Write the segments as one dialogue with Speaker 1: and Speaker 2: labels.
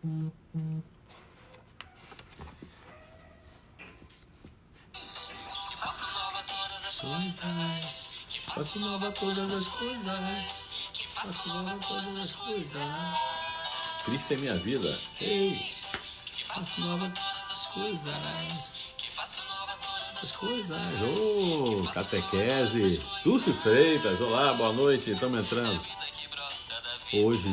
Speaker 1: Faço nova todas as coisas. Faço nova todas as coisas. Cristo é minha vida. Ei, faço nova todas as coisas. As coisas. Ô, catequese. Dulce Freitas, olá, boa noite, estamos entrando. Hoje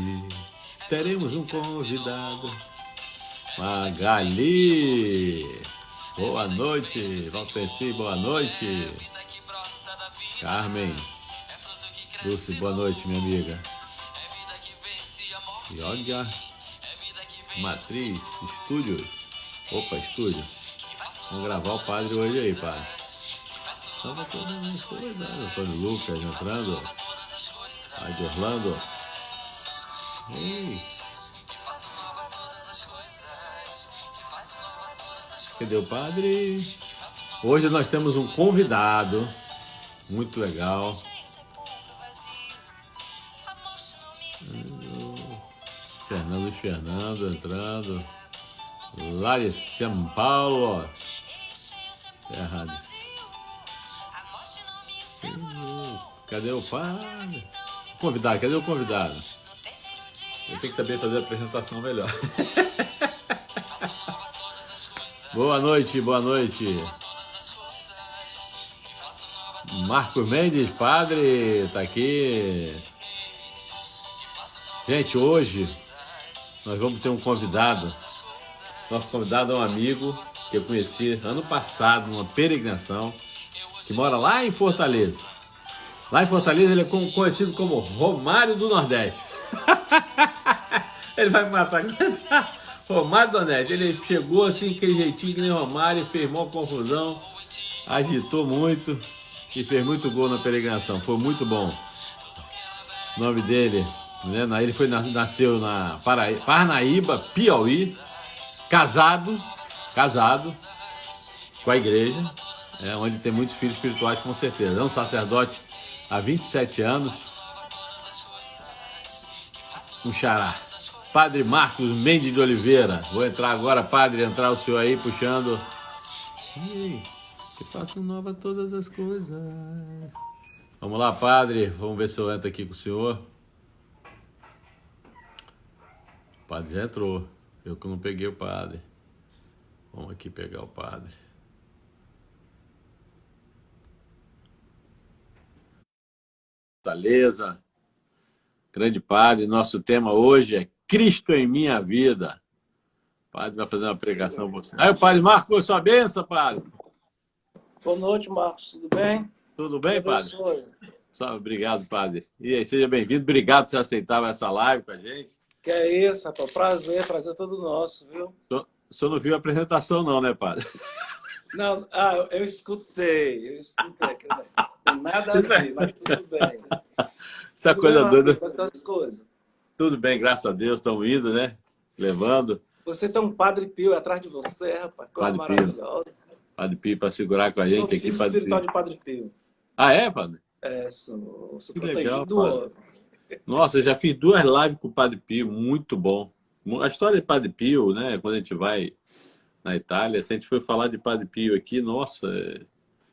Speaker 1: teremos um convidado. Magali. Boa noite, Valteci, boa noite. Carmen. Dulce, boa noite, minha amiga. Yoga. Matriz, estúdios. Opa, estúdio. Vamos gravar o padre hoje aí, padre. Salva todas as coisas. Antônio Lucas entrando. Rádio Orlando. Ei. Cadê o padre? Hoje nós temos um convidado. Muito legal. Fernando entrando. Larissa São Paulo. Errado. Cadê o padre? Convidado, cadê o convidado? Eu tenho que saber fazer a apresentação melhor. Boa noite, boa noite. Marcos Mendes, padre, tá aqui. Gente, hoje nós vamos ter um convidado. Nosso convidado é um amigo que eu conheci ano passado, numa peregrinação, que mora lá em Fortaleza. Lá em Fortaleza ele é conhecido como Romário do Nordeste. Ele vai me matar. Romário do Nordeste. Ele chegou assim, aquele jeitinho que nem Romário, fez uma confusão, agitou muito e fez muito gol na peregrinação. Foi muito bom. O nome dele, né? Ele nasceu na Parnaíba, Piauí, casado com a igreja, onde tem muitos filhos espirituais, com certeza. É um sacerdote há 27 anos. Um xará. Padre Marcos Mendes de Oliveira. Vou entrar agora, padre, entrar o senhor aí puxando. Ei, que façam nova todas as coisas. Vamos lá, padre. Vamos ver se eu entro aqui com o senhor. O padre já entrou. Eu que não peguei o padre. Vamos aqui pegar o padre. Fortaleza. Grande padre. Nosso tema hoje é Cristo em minha vida. O padre vai fazer uma pregação para você. Aí o padre Marcos, sua bênção, padre.
Speaker 2: Boa noite, Marcos. Tudo bem?
Speaker 1: Tudo bem, padre? Obrigado, padre. E aí, seja bem-vindo. Obrigado por ter aceitado essa live com a gente.
Speaker 2: Que é isso, rapaz. Prazer todo nosso, viu?
Speaker 1: O senhor não viu a apresentação não, né, padre?
Speaker 2: Não, eu escutei. Não tem nada a ver, mas tudo bem.
Speaker 1: Essa coisa doida.
Speaker 2: Coisas.
Speaker 1: Tudo bem, graças a Deus. Estamos indo, né? Levando.
Speaker 2: Você tem um Padre Pio atrás de você, rapaz. Coisa maravilhosa.
Speaker 1: Padre Pio para segurar com a gente aqui.
Speaker 2: Filho espiritual de Padre Pio.
Speaker 1: Ah, é, padre?
Speaker 2: É, sou
Speaker 1: que
Speaker 2: protegido
Speaker 1: legal,
Speaker 2: do ouro.
Speaker 1: Nossa, eu já fiz 2 lives com o Padre Pio, muito bom. A história de Padre Pio, né? Quando a gente vai na Itália, se a gente for falar de Padre Pio aqui, nossa,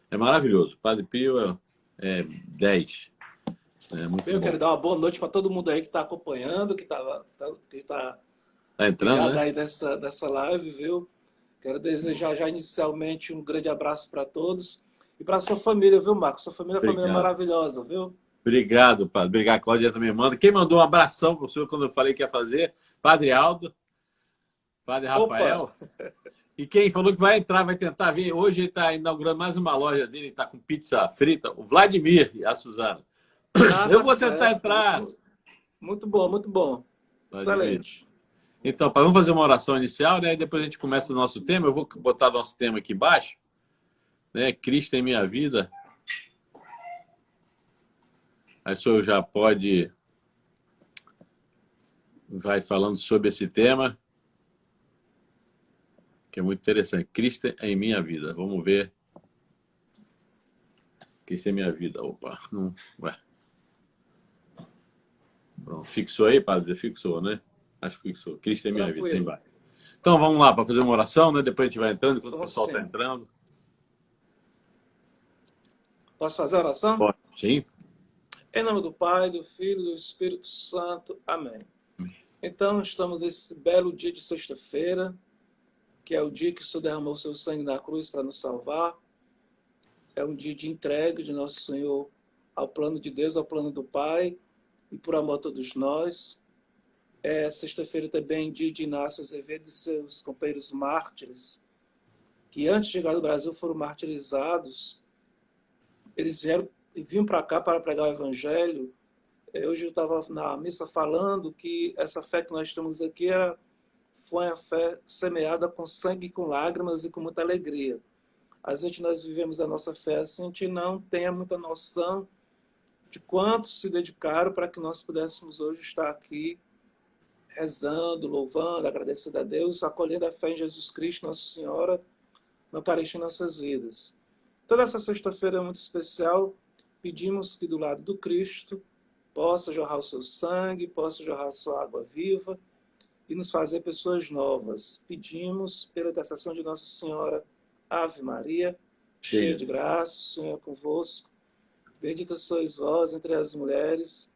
Speaker 1: é maravilhoso. Padre Pio é 10.
Speaker 2: Eu quero dar uma boa noite para todo mundo aí que está acompanhando, que está
Speaker 1: entrando, né?
Speaker 2: aí nessa live, viu? Quero desejar já inicialmente um grande abraço para todos e para sua família, viu, Marcos? Sua família é uma família maravilhosa, viu? Obrigado,
Speaker 1: padre. Obrigado, Cláudia também manda. Quem mandou um abração para o senhor quando eu falei que ia fazer? Padre Aldo, Padre Rafael. Opa. E quem falou que vai entrar, vai tentar vir. Hoje ele está inaugurando mais uma loja dele, está com pizza frita. O Vladimir e a Suzana. Eu vou tentar entrar.
Speaker 2: Muito bom, muito bom.
Speaker 1: Vladimir.
Speaker 2: Excelente.
Speaker 1: Então, vamos fazer uma oração inicial, né? E depois a gente começa o nosso tema. Eu vou botar nosso tema aqui embaixo, né? Cristo em minha vida. Aí o senhor já vai falando sobre esse tema, que é muito interessante. Cristo em minha vida. Vamos ver. Cristo em minha vida. Opa, não. Ué. Pronto. Fixou aí, padre? Fixou, né? Acho que fixou. Cristo é minha vida. Tem
Speaker 2: Tranquilo.
Speaker 1: vários. Então vamos lá para fazer uma oração, né? Depois a gente vai entrando, enquanto o
Speaker 2: Vamos
Speaker 1: pessoal está
Speaker 2: sim.
Speaker 1: entrando.
Speaker 2: Posso fazer a oração?
Speaker 1: Pode. Sim.
Speaker 2: Em nome do Pai, do Filho e do Espírito Santo. Amém. Então, estamos nesse belo dia de sexta-feira, que é o dia que o Senhor derramou seu sangue na cruz para nos salvar. É um dia de entrega de nosso Senhor ao plano de Deus, ao plano do Pai, e por amor a todos nós. É sexta-feira também dia de Inácio Azevedo e seus companheiros mártires, que antes de chegar no Brasil foram martirizados. Eles vinham para cá para pregar o Evangelho. Hoje eu estava na missa falando que essa fé que nós temos aqui foi a fé semeada com sangue, com lágrimas e com muita alegria. Às vezes nós vivemos a nossa fé assim, a gente não tem muita noção de quanto se dedicaram para que nós pudéssemos hoje estar aqui rezando, louvando, agradecendo a Deus, acolhendo a fé em Jesus Cristo, Nossa Senhora, na Eucaristia em nossas vidas. Toda essa sexta-feira é muito especial. Pedimos que do lado do Cristo possa jorrar o seu sangue, possa jorrar a sua água viva e nos fazer pessoas novas. Pedimos pela intercessão de Nossa Senhora, Ave Maria, cheia de graça, o Senhor é convosco. Bendita sois vós entre as mulheres,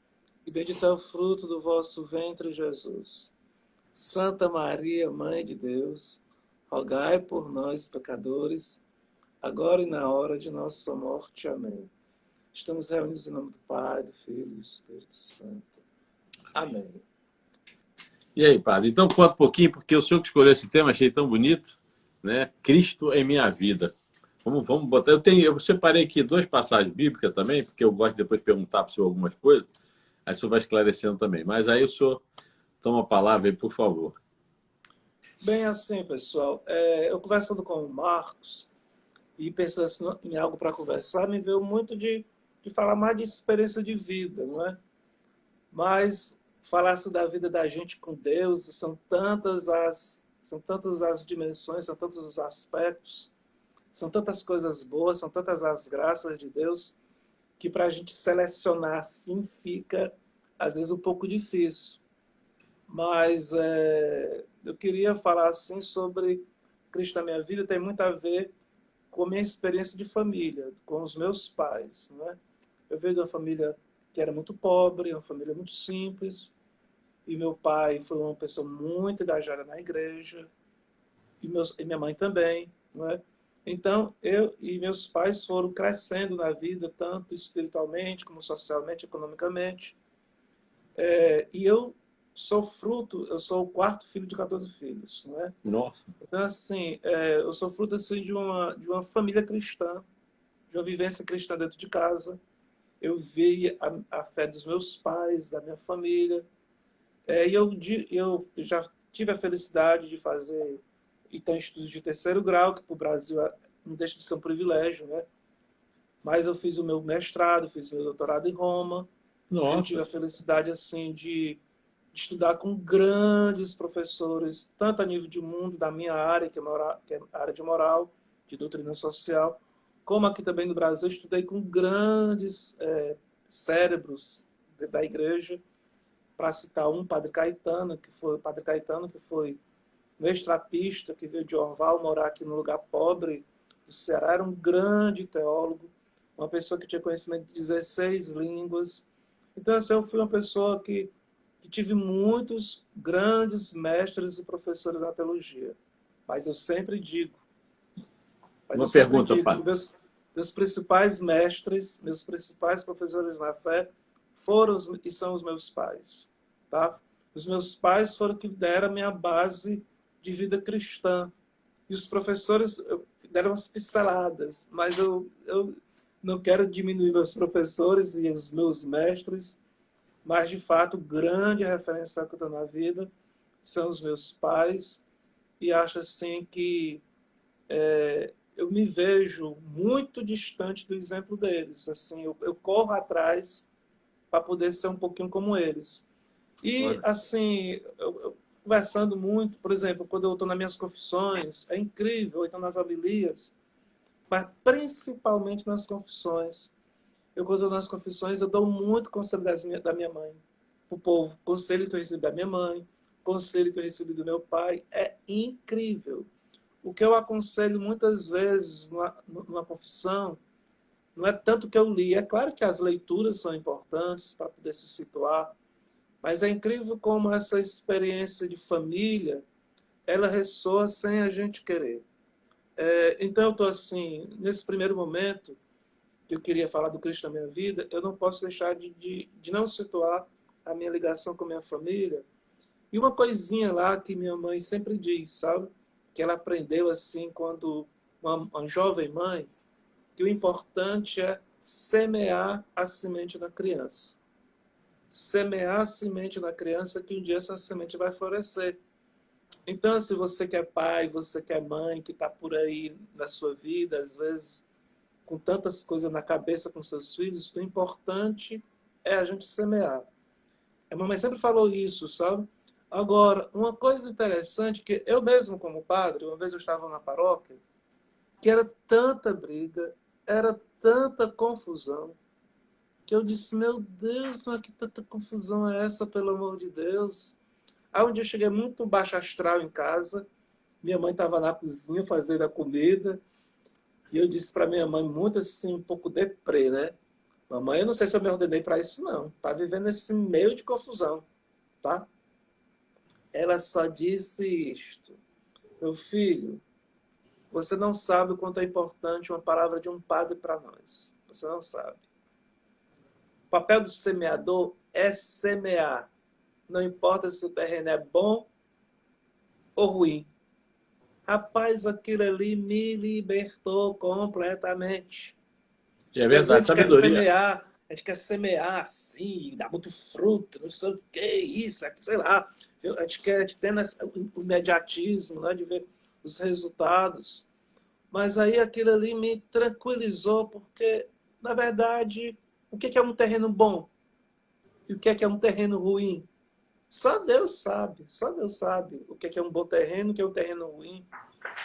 Speaker 2: e bendito é o fruto do vosso ventre, Jesus. Santa Maria, Mãe de Deus, rogai por nós, pecadores, agora e na hora de nossa morte. Amém. Estamos reunidos em nome do Pai, do Filho e do Espírito Santo. Amém.
Speaker 1: E aí, padre? Então conta um pouquinho, porque o senhor que escolheu esse tema, achei tão bonito, né? Cristo é minha vida. Vamos botar. Eu separei aqui 2 passagens bíblicas também, porque eu gosto de depois perguntar para o senhor algumas coisas. Aí o senhor vai esclarecendo também. Mas aí o senhor toma a palavra aí, por favor.
Speaker 2: Bem assim, pessoal. Eu conversando com o Marcos e pensando assim, em algo para conversar, me veio muito de falar mais de experiência de vida, não é? Mas falasse da vida da gente com Deus, são tantas as dimensões, são tantos os aspectos, são tantas coisas boas, são tantas as graças de Deus, que para a gente selecionar assim fica, às vezes, um pouco difícil. Mas eu queria falar assim sobre Cristo na minha vida, tem muito a ver com a minha experiência de família, com os meus pais, né? Eu venho de uma família que era muito pobre, uma família muito simples, e meu pai foi uma pessoa muito engajada na igreja, e minha mãe também, não é? Então, eu e meus pais foram crescendo na vida, tanto espiritualmente, como socialmente, economicamente. E eu sou o quarto filho de 14 filhos, não é?
Speaker 1: Nossa.
Speaker 2: Então, assim, eu sou fruto assim, de uma família cristã, de uma vivência cristã dentro de casa. Eu vi a fé dos meus pais, da minha família. E eu já tive a felicidade de fazer então estudos de 3º grau, que para o Brasil não deixa de ser um privilégio, né? Mas eu fiz o meu mestrado, fiz o meu doutorado em Roma.
Speaker 1: Nossa.
Speaker 2: Eu tive a felicidade assim de estudar com grandes professores, tanto a nível de mundo da minha área, que é a área de moral, de doutrina social, como aqui também no Brasil, eu estudei com grandes cérebros da igreja, para citar Padre Caetano, que foi meu extrapista, que veio de Orval morar aqui no lugar pobre do Ceará, era um grande teólogo, uma pessoa que tinha conhecimento de 16 línguas. Então, assim, eu fui uma pessoa que tive muitos grandes mestres e professores na teologia. Mas eu sempre digo...
Speaker 1: Uma pergunta, Padre.
Speaker 2: Meus principais mestres, meus principais professores na fé foram e são os meus pais. Tá? Os meus pais foram que deram a minha base de vida cristã. E os professores deram umas pinceladas, mas eu não quero diminuir meus professores e os meus mestres, mas, de fato, grande referência que eu estou na vida são os meus pais, e acho assim que eu me vejo muito distante do exemplo deles. Assim, eu corro atrás para poder ser um pouquinho como eles. E, assim, eu conversando muito, por exemplo, quando eu estou nas minhas confissões, é incrível, ou então nas homilias, mas principalmente nas confissões. Quando estou nas confissões, eu dou muito conselho da minha mãe, para o povo. Conselho que eu recebi da minha mãe, conselho que eu recebi do meu pai é incrível. O que eu aconselho muitas vezes numa confissão não é tanto que eu li. É claro que as leituras são importantes para poder se situar, mas é incrível como essa experiência de família, ela ressoa sem a gente querer. Então eu estou assim, nesse primeiro momento, que eu queria falar do Cristo na minha vida, eu não posso deixar de não situar a minha ligação com a minha família. E uma coisinha lá que minha mãe sempre diz, sabe? Que ela aprendeu assim quando uma jovem mãe, que o importante é semear a semente na criança. Semear a semente na criança que um dia essa semente vai florescer. Então, se você que é pai, você que é mãe, que está por aí na sua vida, às vezes com tantas coisas na cabeça com seus filhos, o importante é a gente semear. A mamãe sempre falou isso, sabe? Agora, uma coisa interessante que eu mesmo como padre, uma vez eu estava na paróquia, que era tanta briga, era tanta confusão, que eu disse, meu Deus, mas que tanta confusão é essa, pelo amor de Deus? Aí um dia eu cheguei muito baixo astral em casa, minha mãe estava na cozinha fazendo a comida, e eu disse para minha mãe, muito assim, um pouco deprê, né? Mamãe, eu não sei se eu me ordenei para isso, não. Tá vivendo esse meio de confusão, tá? Ela só disse isto. Meu filho, você não sabe o quanto é importante uma palavra de um padre para nós. Você não sabe. O papel do semeador é semear. Não importa se o terreno é bom ou ruim. Rapaz, aquilo ali me libertou completamente.
Speaker 1: E é
Speaker 2: Porque às
Speaker 1: verdade,
Speaker 2: vezes
Speaker 1: sabedoria.
Speaker 2: a gente quer semear assim, dar muito fruto, não sei o que, isso, aqui, sei lá. A gente quer ter o imediatismo, né, de ver os resultados. Mas aí aquilo ali me tranquilizou, porque, na verdade, o que é um terreno bom? E o que é um terreno ruim? Só Deus sabe o que é um bom terreno, o que é um terreno ruim.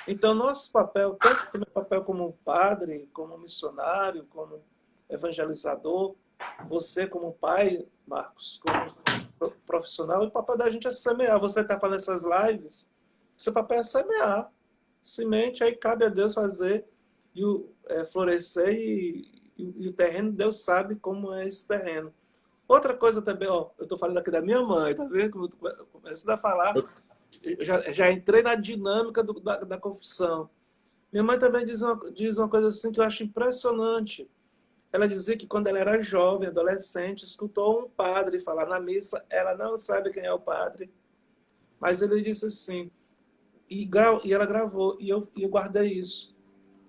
Speaker 2: Então, nosso papel, tanto meu papel como padre, como missionário, como evangelizador, você como pai, Marcos, como profissional, o papel da gente é semear. Você está fazendo essas lives, seu papel é semear. Semente, aí cabe a Deus fazer e florescer e o terreno, Deus sabe como é esse terreno. Outra coisa também, ó, eu estou falando aqui da minha mãe, tá vendo? Como eu começo a falar, eu já entrei na dinâmica da confissão. Minha mãe também diz uma coisa assim que eu acho impressionante. Ela dizia que quando ela era jovem, adolescente, escutou um padre falar na missa, ela não sabe quem é o padre, mas ele disse assim, e ela gravou, e eu guardei isso.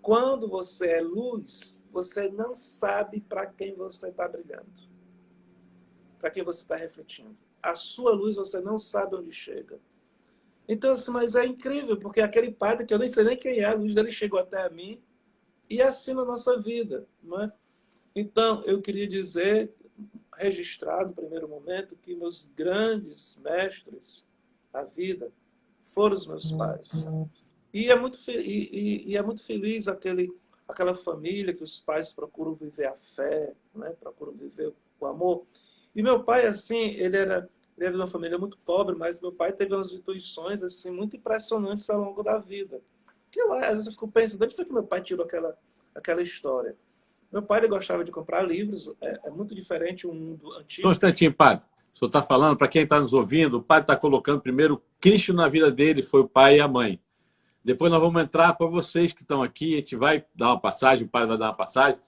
Speaker 2: Quando você é luz, você não sabe para quem você está brilhando, para quem você está refletindo. A sua luz você não sabe onde chega. Então, assim, mas é incrível, porque aquele padre que eu nem sei nem quem é, a luz dele chegou até a mim, e é assim na nossa vida, não é? Então, eu queria dizer, registrado no primeiro momento, que meus grandes mestres da vida foram os meus pais. E é muito feliz aquela família que os pais procuram viver a fé, né? Procuram viver o amor. E meu pai, assim, ele era de uma família muito pobre, mas meu pai teve umas intuições assim, muito impressionantes ao longo da vida. Que às vezes eu fico pensando, de onde foi que meu pai tirou aquela história? Meu pai ele gostava de comprar livros, é muito diferente um mundo
Speaker 1: Só um
Speaker 2: antigo.
Speaker 1: instantinho, padre. O senhor está falando, para quem está nos ouvindo, o padre está colocando primeiro Cristo na vida dele, foi o pai e a mãe. Depois nós vamos entrar para vocês que estão aqui, a gente vai dar uma passagem, o padre vai dar uma passagem,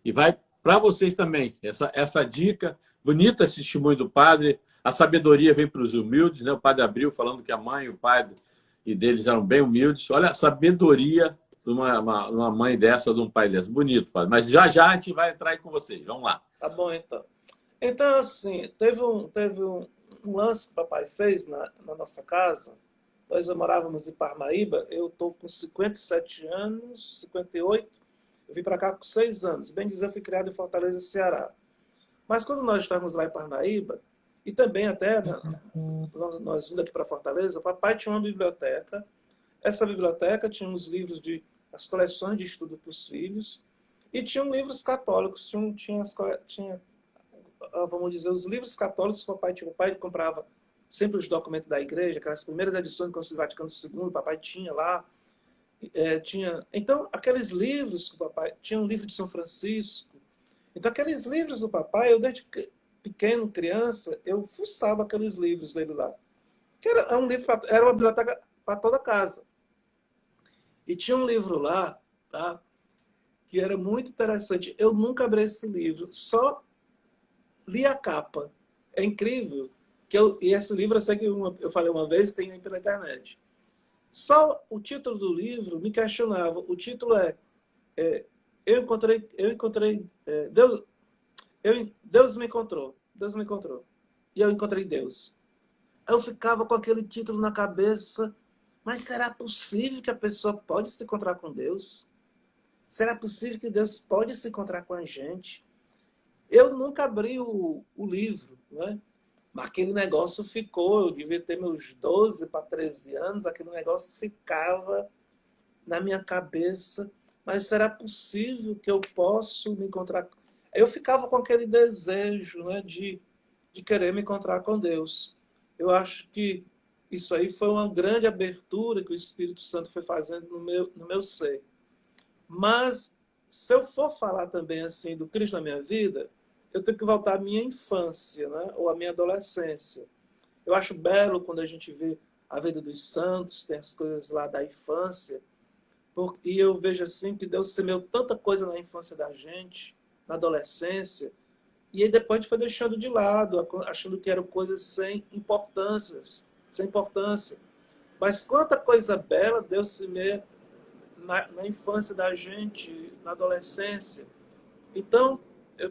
Speaker 1: e vai para vocês também. Essa dica, bonita esse testemunho do padre, a sabedoria vem para os humildes, né? O padre abriu falando que a mãe e o pai e deles eram bem humildes. Olha a sabedoria de uma mãe dessa, de um pai dessa. Bonito, padre. Mas já já a gente vai entrar aí com vocês. Vamos lá.
Speaker 2: Tá bom, então. Então, assim, teve um lance que o papai fez na nossa casa. Nós morávamos em Parnaíba, eu estou com 57 anos, 58. Eu vim para cá com 6 anos. Bem dizer, eu fui criado em Fortaleza, Ceará. Mas quando nós estávamos lá em Parnaíba, e também até nós vindo aqui para Fortaleza, o papai tinha uma biblioteca. Essa biblioteca tinha uns livros as coleções de estudo para os filhos, e tinham livros católicos, tinha vamos dizer, os livros católicos que o papai tinha. O pai comprava sempre os documentos da igreja, aquelas primeiras edições do Concílio Vaticano II, o papai tinha lá. Então, aqueles livros que o papai... Tinha um livro de São Francisco. Então, aqueles livros do papai, eu desde pequeno, criança, eu fuçava aqueles livros dele lá. Que era um livro, era uma biblioteca para toda casa. E tinha um livro lá, tá, que era muito interessante. Eu nunca abri esse livro, só li a capa. É incrível. E esse livro, eu sei que eu falei uma vez, tem aí pela internet. Só o título do livro me questionava. O título Eu encontrei Deus me encontrou. Deus me encontrou. E eu encontrei Deus. Eu ficava com aquele título na cabeça. Mas será possível que a pessoa pode se encontrar com Deus? Será possível que Deus pode se encontrar com a gente? Eu nunca abri o livro, né? Mas aquele negócio ficou, eu devia ter meus 12 para 13 anos, aquele negócio ficava na minha cabeça. Mas será possível que eu possa me encontrar? Eu ficava com aquele desejo, né, de querer me encontrar com Deus. Eu acho que isso aí foi uma grande abertura que o Espírito Santo foi fazendo no meu ser. Mas, se eu for falar também assim do Cristo na minha vida, eu tenho que voltar à minha infância, né? Ou à minha adolescência. Eu acho belo quando a gente vê a vida dos santos, tem as coisas lá da infância, e eu vejo assim que Deus semeou tanta coisa na infância da gente, na adolescência, e aí depois a gente foi deixando de lado, achando que eram coisas sem importância. Mas quanta coisa bela Deus semeia na infância da gente, na adolescência. Então,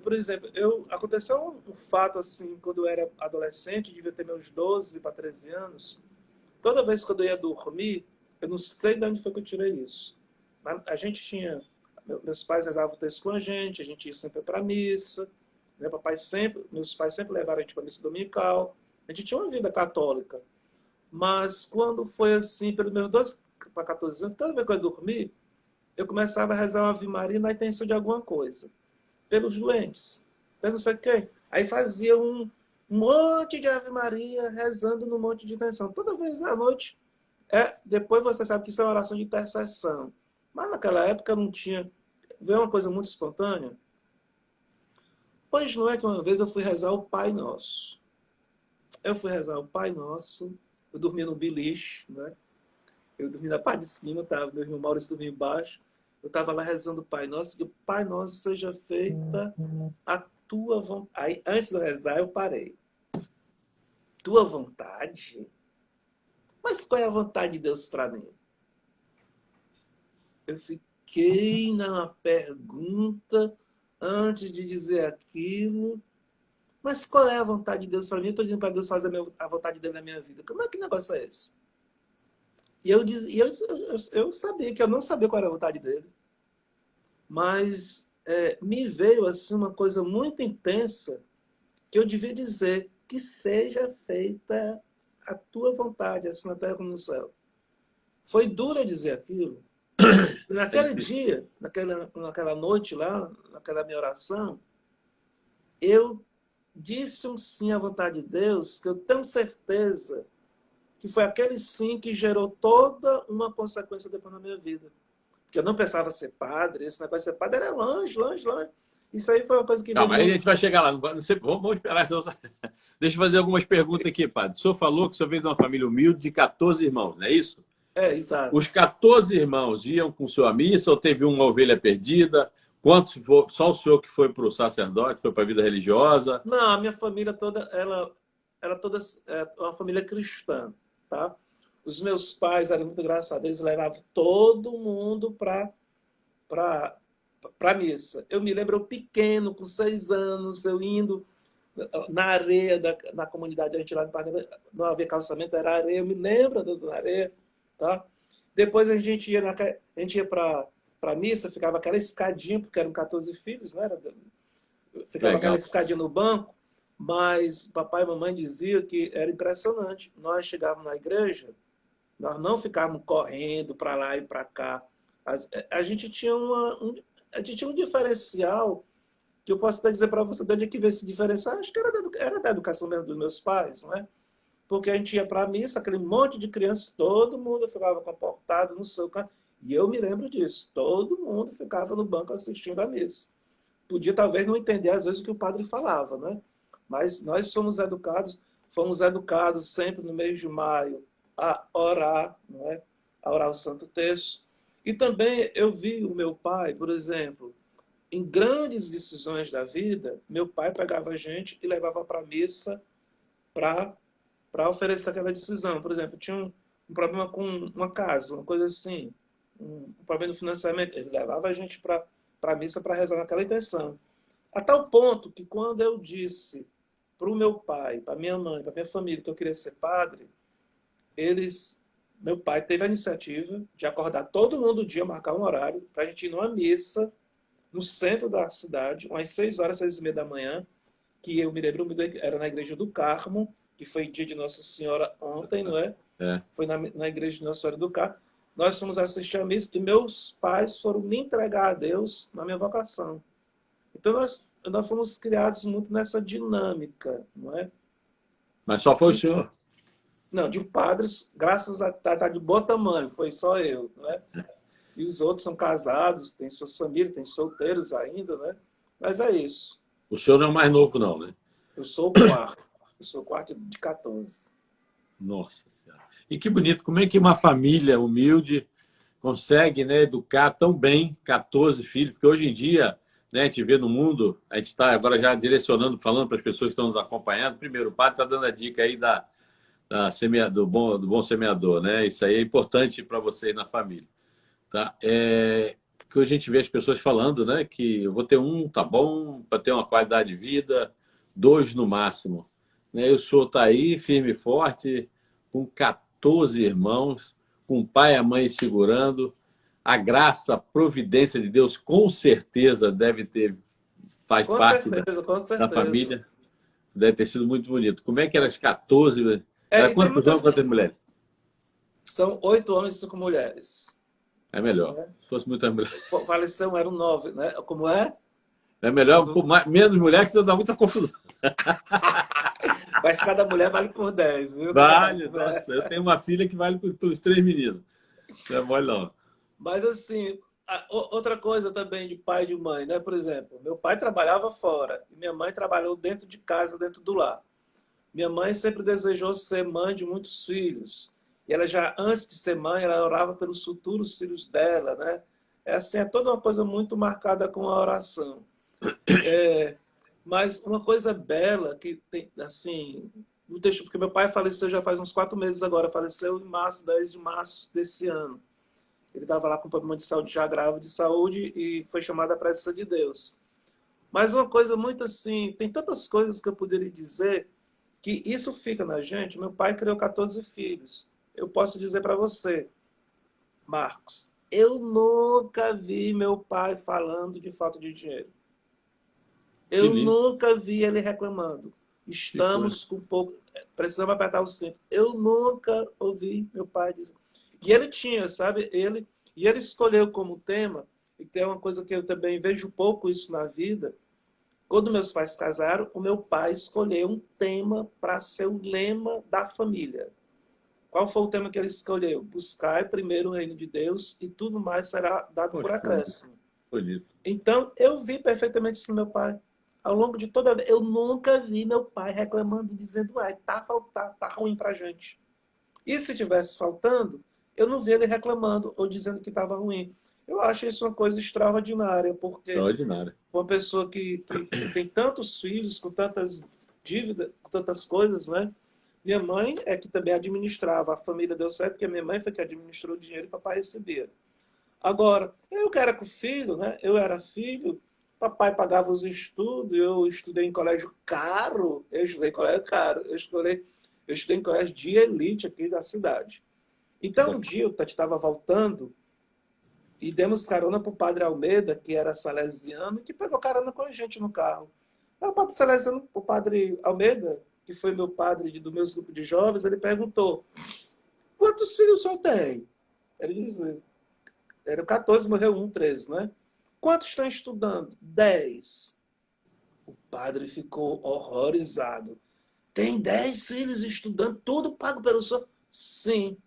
Speaker 2: por exemplo, aconteceu um fato assim, quando eu era adolescente, devia ter meus 12 para 13 anos, toda vez que eu ia dormir, eu não sei de onde foi que eu tirei isso. Mas a gente tinha, meus pais rezavam o texto com a gente ia sempre para a missa, meus pais sempre levaram a gente para a missa dominical, a gente tinha uma vida católica. Mas quando foi assim, pelos meus 12 para 14 anos, toda vez que eu dormi, eu começava a rezar uma Ave Maria na intenção de alguma coisa. Pelos doentes, pelo não sei quem. Aí fazia um monte de Ave Maria rezando num monte de intenção. Toda vez à noite. Depois você sabe que isso é uma oração de intercessão. Mas naquela época não tinha. Veio uma coisa muito espontânea. Pois não é que uma vez eu fui rezar o Pai Nosso. Eu fui rezar o Pai Nosso. Eu dormia no beliche, né? Eu dormia na parte de cima, meu irmão Maurício dormia embaixo. Eu estava lá rezando o Pai Nosso, que o Pai Nosso seja feita a tua vontade. Aí, antes de rezar, eu parei. Tua vontade? Mas qual é a vontade de Deus para mim? Eu fiquei na pergunta antes de dizer aquilo. Mas qual é a vontade de Deus para mim? Eu estou dizendo para Deus fazer a vontade dele na minha vida. Como é que negócio é esse? E eu sabia que eu não sabia qual era a vontade dele. Mas me veio assim uma coisa muito intensa que eu devia dizer que seja feita a tua vontade, assim na terra como no céu. Foi duro dizer aquilo. Naquele dia, naquela noite lá, naquela minha oração, eu disse um sim à vontade de Deus, que eu tenho certeza que foi aquele sim que gerou toda uma consequência depois na minha vida. Porque eu não pensava ser padre, esse negócio de ser padre era longe, longe, longe. Isso aí foi uma coisa que...
Speaker 1: Calma, aí a gente vai chegar lá. Não sei, vamos esperar. Deixa eu fazer algumas perguntas aqui, padre. O senhor falou que o senhor veio de uma família humilde de 14 irmãos, não é isso?
Speaker 2: Exato.
Speaker 1: Os 14 irmãos iam com sua missa ou teve uma ovelha perdida? Quantos? Só o senhor que foi para o sacerdote, foi para a vida religiosa?
Speaker 2: Não, a minha família toda, ela toda uma família cristã, tá? Os meus pais eram muito engraçados, eles levavam todo mundo para missa. Eu me lembro, eu pequeno, com 6 anos, eu indo na areia na comunidade, a gente lá no Parnaíba, não havia calçamento, era areia, eu me lembro da areia, tá? Depois a gente ia para a missa, ficava aquela escadinha, porque eram 14 filhos, né? Ficava aquela escadinha no banco, mas papai e mamãe diziam que era impressionante. Nós chegávamos na igreja, nós não ficávamos correndo para lá e para cá. A gente tinha um diferencial que eu posso até dizer para você, de onde é que veio esse diferencial? Acho que era da educação mesmo dos meus pais, né? porque a gente ia para a missa, aquele monte de crianças, todo mundo ficava comportado no seu canto. E eu me lembro disso, todo mundo ficava no banco assistindo a missa. Podia talvez não entender às vezes o que o padre falava, né? Mas nós fomos educados sempre no mês de maio a orar, não é? A orar o Santo Terço. E também eu vi o meu pai, por exemplo, em grandes decisões da vida, meu pai pegava a gente e levava para a missa para oferecer aquela decisão. Por exemplo, tinha um problema com uma casa, uma coisa assim, um problema de financiamento. Ele levava a gente para a missa para rezar naquela intenção. A tal ponto que quando eu disse para o meu pai, para minha mãe, para minha família que eu queria ser padre, meu pai teve a iniciativa de acordar todo mundo um dia, marcar um horário, para a gente ir numa missa no centro da cidade, umas 6 horas, 6h30 da manhã, que eu me lembro, era na igreja do Carmo, que foi dia de Nossa Senhora ontem, não é? Foi na igreja de Nossa Senhora do Carmo. Nós fomos assistir a missa e meus pais foram me entregar a Deus na minha vocação. Então nós fomos criados muito nessa dinâmica, não é?
Speaker 1: Mas só foi o senhor?
Speaker 2: Não, de padres, graças a tá de bom tamanho, foi só eu, não é? E os outros são casados, têm suas famílias, têm solteiros ainda, né? Mas é isso.
Speaker 1: O senhor não é o mais novo, não, né?
Speaker 2: Eu sou o quarto. Eu sou o quarto de 14.
Speaker 1: Nossa Senhora. E que bonito. Como é que uma família humilde consegue, né, educar tão bem 14 filhos? Porque hoje em dia, né, a gente vê no mundo, a gente está agora já direcionando, falando para as pessoas que estão nos acompanhando. Primeiro, o padre está dando a dica aí do bom semeador, né? Isso aí é importante para vocês na família. Tá? Que a gente vê as pessoas falando, né, que eu vou ter tá bom, para ter uma qualidade de vida, 2 no máximo. Né? O senhor está aí, firme e forte, com 14 irmãos, com o pai e a mãe segurando. A graça, a providência de Deus, com certeza faz
Speaker 2: Com
Speaker 1: parte
Speaker 2: certeza, com
Speaker 1: da
Speaker 2: certeza.
Speaker 1: família. Deve ter sido muito bonito. Como é que eram as 14?
Speaker 2: E tem
Speaker 1: Quantos homens, quantas mulheres?
Speaker 2: São 8 homens e 5 mulheres.
Speaker 1: É melhor. Se fosse muitas mulheres.
Speaker 2: Faleceu, eram 9, né? Como é?
Speaker 1: É melhor menos mulher, que senão dá muita confusão.
Speaker 2: Mas cada mulher vale por 10, viu?
Speaker 1: Vale, nossa. Eu tenho uma filha que vale pelos 3 meninos. Não é mole, não.
Speaker 2: Mas, assim, outra coisa também de pai e de mãe, né? Por exemplo, meu pai trabalhava fora e minha mãe trabalhou dentro de casa, dentro do lar. Minha mãe sempre desejou ser mãe de muitos filhos. E ela já, antes de ser mãe, ela orava pelos futuros filhos dela, né? É toda uma coisa muito marcada com a oração. Mas uma coisa bela que tem, assim, no texto, porque meu pai faleceu já faz uns 4 meses agora, faleceu em março, 10 de março desse ano. Ele estava lá com problema de saúde, já grave de saúde, e foi chamado à presença de Deus. Mas uma coisa muito assim, tem tantas coisas que eu poderia dizer, que isso fica na gente. Meu pai criou 14 filhos. Eu posso dizer para você, Marcos, eu nunca vi meu pai falando de falta de dinheiro. Eu nunca vi ele reclamando. Estamos com pouco, precisamos apertar o cinto. Eu nunca ouvi meu pai dizer. E ele tinha, sabe? Ele escolheu como tema, e tem uma coisa que eu também vejo pouco isso na vida. Quando meus pais casaram, o meu pai escolheu um tema para ser o lema da família. Qual foi o tema que ele escolheu? Buscar primeiro o reino de Deus e tudo mais será dado por acréscimo. Então, eu vi perfeitamente isso no meu pai. Ao longo de toda a vida, eu nunca vi meu pai reclamando, dizendo, tá ruim pra gente. E se tivesse faltando, eu não vi ele reclamando ou dizendo que estava ruim. Eu acho isso uma coisa extraordinária, porque uma pessoa que tem tantos filhos, com tantas dívidas, com tantas coisas, né? Minha mãe é que também administrava, a família deu certo, porque a minha mãe foi que administrou o dinheiro e o papai recebia. Agora, eu que era com filho, né? Eu era filho, papai pagava os estudos, eu estudei em colégio caro, eu estudei em colégio de elite aqui da cidade. Então, um dia, o Tati estava voltando e demos carona para o padre Almeida, que era salesiano, que pegou carona com a gente no carro. O padre salesiano, o padre Almeida, que foi meu padre do meu grupo de jovens, ele perguntou, quantos filhos o senhor tem? Ele disse, eram 14, morreu 1, 13, né? Quantos estão estudando? 10. O padre ficou horrorizado. tem 10 filhos estudando, tudo pago pelo senhor? Sim.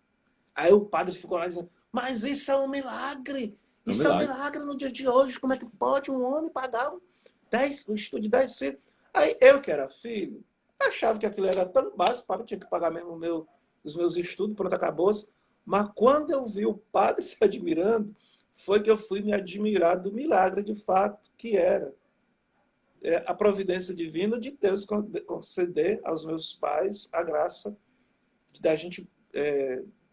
Speaker 2: Aí o padre ficou lá dizendo, mas isso é um milagre.
Speaker 1: É um
Speaker 2: Isso é um
Speaker 1: milagre.
Speaker 2: milagre no dia de hoje. Como é que pode um homem pagar o estudo de 10 filhos? Aí eu, que era filho, achava que aquilo era tão básico, o padre tinha que pagar mesmo os meus estudos, pronto, acabou-se. Mas quando eu vi o padre se admirando, foi que eu fui me admirar do milagre de fato que era. A providência divina de Deus conceder aos meus pais a graça da gente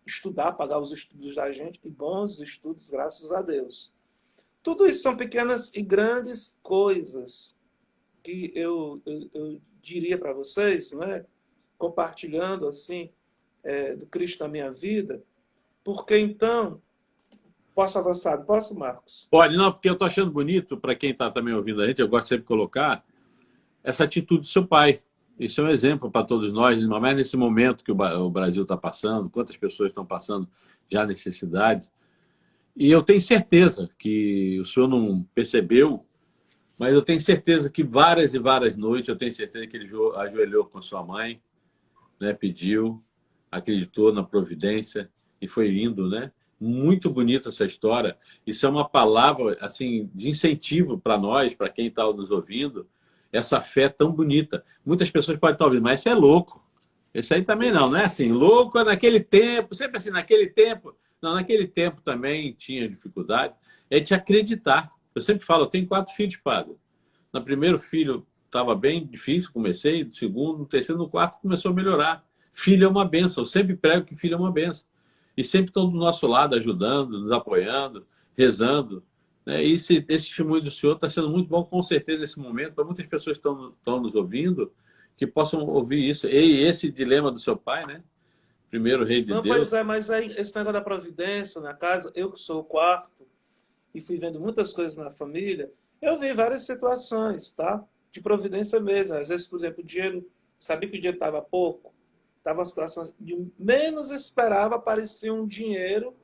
Speaker 2: estudar, pagar os estudos da gente, e bons estudos, graças a Deus. Tudo isso são pequenas e grandes coisas que eu diria para vocês, né? Compartilhando assim do Cristo na minha vida, porque então, posso avançar? Posso, Marcos?
Speaker 1: Pode, não, porque eu estou achando bonito, para quem está também ouvindo a gente, eu gosto sempre de colocar essa atitude do seu pai. Isso é um exemplo para todos nós, ainda mais nesse momento que o Brasil está passando, quantas pessoas estão passando já necessidade. E eu tenho certeza que o senhor não percebeu, mas eu tenho certeza que várias e várias noites, eu tenho certeza que ele ajoelhou com sua mãe, né, pediu, acreditou na providência e foi indo, né? Muito bonita essa história. Isso é uma palavra assim de incentivo para nós, para quem está nos ouvindo, essa fé tão bonita. Muitas pessoas podem estar ouvindo, mas isso é louco. Esse aí também não é assim. Louco é naquele tempo, sempre assim, naquele tempo. Não, naquele tempo também tinha dificuldade. É de acreditar. Eu sempre falo, eu tenho 4 filhos, padre. No primeiro filho estava bem difícil, comecei, no segundo, no terceiro, no quarto começou a melhorar. Filho é uma benção, eu sempre prego que filho é uma benção. E sempre estão do nosso lado, ajudando, nos apoiando, rezando. Né? E esse testemunho do senhor está sendo muito bom, com certeza, nesse momento, para muitas pessoas que estão nos ouvindo, que possam ouvir isso. E esse dilema do seu pai, né? Primeiro rei de
Speaker 2: Não,
Speaker 1: Deus.
Speaker 2: pois é, mas aí esse negócio da providência na casa, eu que sou o quarto e fui vendo muitas coisas na família, eu vi várias situações, tá? De providência mesmo. Às vezes, por exemplo, o dinheiro, sabia que o dinheiro estava pouco, estava uma situação de menos esperava, aparecia um dinheiro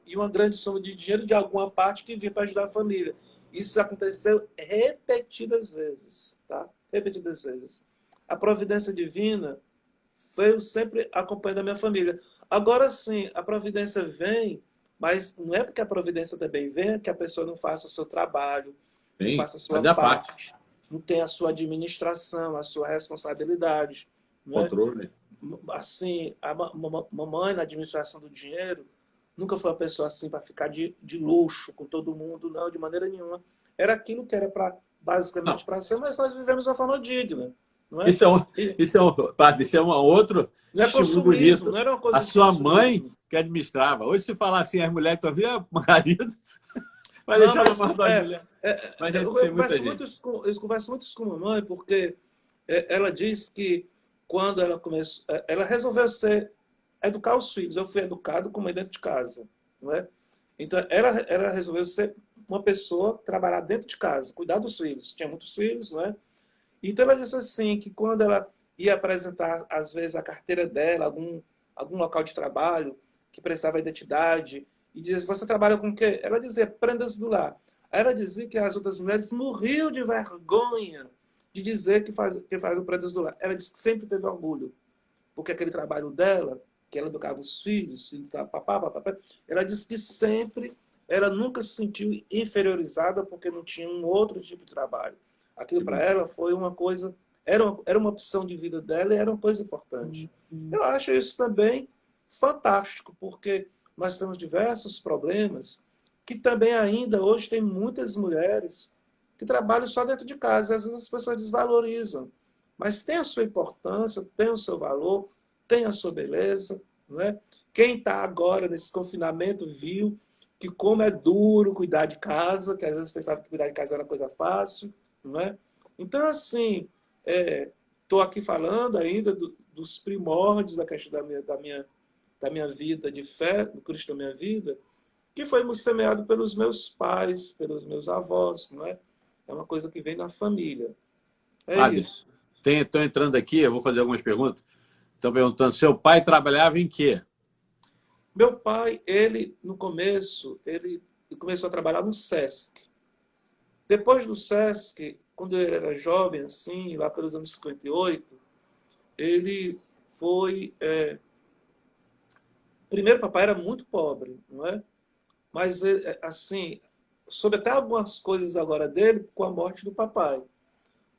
Speaker 2: e uma grande soma de dinheiro de alguma parte que vinha para ajudar a família. Isso aconteceu repetidas vezes, tá? Repetidas vezes. A providência divina foi sempre acompanhando a minha família. Agora sim, a providência vem, mas não é porque a providência também vem que a pessoa não faça o seu trabalho, não
Speaker 1: Sim,
Speaker 2: faça a sua
Speaker 1: fazer a parte.
Speaker 2: parte, não tenha a sua administração, a sua responsabilidade. Não é?
Speaker 1: Controle.
Speaker 2: Assim, a mamãe na administração do dinheiro nunca foi uma pessoa assim para ficar de luxo com todo mundo, não, de maneira nenhuma. Era aquilo que era para
Speaker 1: Não,
Speaker 2: basicamente para ser, mas nós vivemos de uma forma digna, não é?
Speaker 1: isso é um,
Speaker 2: E
Speaker 1: padre, isso é um outro
Speaker 2: não é
Speaker 1: testemunho
Speaker 2: consumismo,
Speaker 1: bonito.
Speaker 2: não era uma
Speaker 1: A
Speaker 2: coisa de
Speaker 1: sua mãe
Speaker 2: consumismo.
Speaker 1: que administrava. Hoje, se falar assim, as mulheres estão vendo, marido, vai
Speaker 2: Não,
Speaker 1: deixar na
Speaker 2: mas
Speaker 1: mão das mulheres. Mas tem muita gente.
Speaker 2: eu converso muito isso com a mamãe, porque ela diz que quando ela começou, ela resolveu educar os filhos. Eu fui educado como mãe dentro de casa, não é? Então ela resolveu ser uma pessoa, trabalhar dentro de casa, cuidar dos filhos. Tinha muitos filhos, não é? Então ela disse assim que quando ela ia apresentar às vezes a carteira dela, algum local de trabalho que precisava identidade, e dizia, você trabalha com o quê? Ela dizia, prendas do lar. Aí ela dizia que as outras mulheres morriam de vergonha de dizer que faz o prendas do lar. Ela disse que sempre teve orgulho, porque aquele trabalho dela, que ela educava os filhos, papá, ela disse que sempre, ela nunca se sentiu inferiorizada porque não tinha um outro tipo de trabalho. Aquilo para ela foi uma coisa, era uma opção de vida dela e era uma coisa importante. Eu acho isso também fantástico, porque nós temos diversos problemas que também ainda hoje tem muitas mulheres que trabalham só dentro de casa. Às vezes as pessoas desvalorizam. Mas tem a sua importância, tem o seu valor, tem a sua beleza. Não é? Quem está agora nesse confinamento viu que como é duro cuidar de casa, que às vezes pensava que cuidar de casa era coisa fácil. Não é? Então, assim, estou aqui falando ainda dos primórdios da questão da minha vida de fé, do Cristo da minha vida, que foi semeado pelos meus pais, pelos meus avós, não é? É uma coisa que vem na família. É
Speaker 1: Padre,
Speaker 2: isso.
Speaker 1: estão entrando aqui, eu vou fazer algumas perguntas. Estão perguntando, seu pai trabalhava em quê?
Speaker 2: Meu pai, ele, no começo, ele começou a trabalhar no SESC. Depois do SESC, quando ele era jovem, assim, lá pelos anos 58, ele foi... Primeiro, papai era muito pobre, não é? Mas, assim, soube até algumas coisas agora dele com a morte do papai.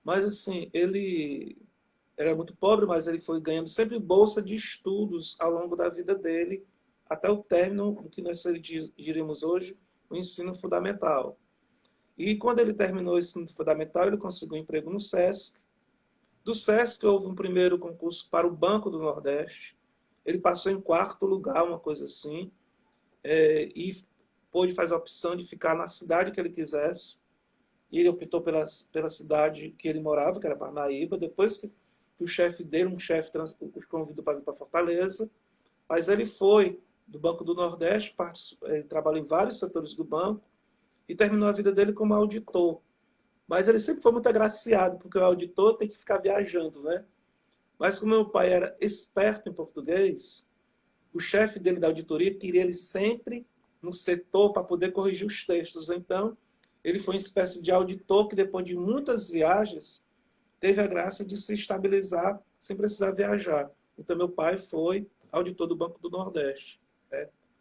Speaker 2: Mas, assim, ele era muito pobre, mas ele foi ganhando sempre bolsa de estudos ao longo da vida dele, até o término do que nós diríamos hoje, o ensino fundamental. E quando ele terminou o ensino fundamental, ele conseguiu um emprego no SESC. Do SESC houve um primeiro concurso para o Banco do Nordeste. Ele passou em 4º lugar, uma coisa assim, e pôde fazer a opção de ficar na cidade que ele quisesse. E ele optou pela cidade que ele morava, que era Parnaíba. Depois que o chefe dele, um chefe, o convidou para vir para Fortaleza. Mas ele foi do Banco do Nordeste, trabalhou em vários setores do banco e terminou a vida dele como auditor. Mas ele sempre foi muito agraciado, porque o auditor tem que ficar viajando, né? Mas como meu pai era esperto em português, o chefe dele da auditoria queria ele sempre no setor para poder corrigir os textos. Então, ele foi uma espécie de auditor que, depois de muitas viagens, teve a graça de se estabilizar sem precisar viajar. Então, meu pai foi auditor do Banco do Nordeste.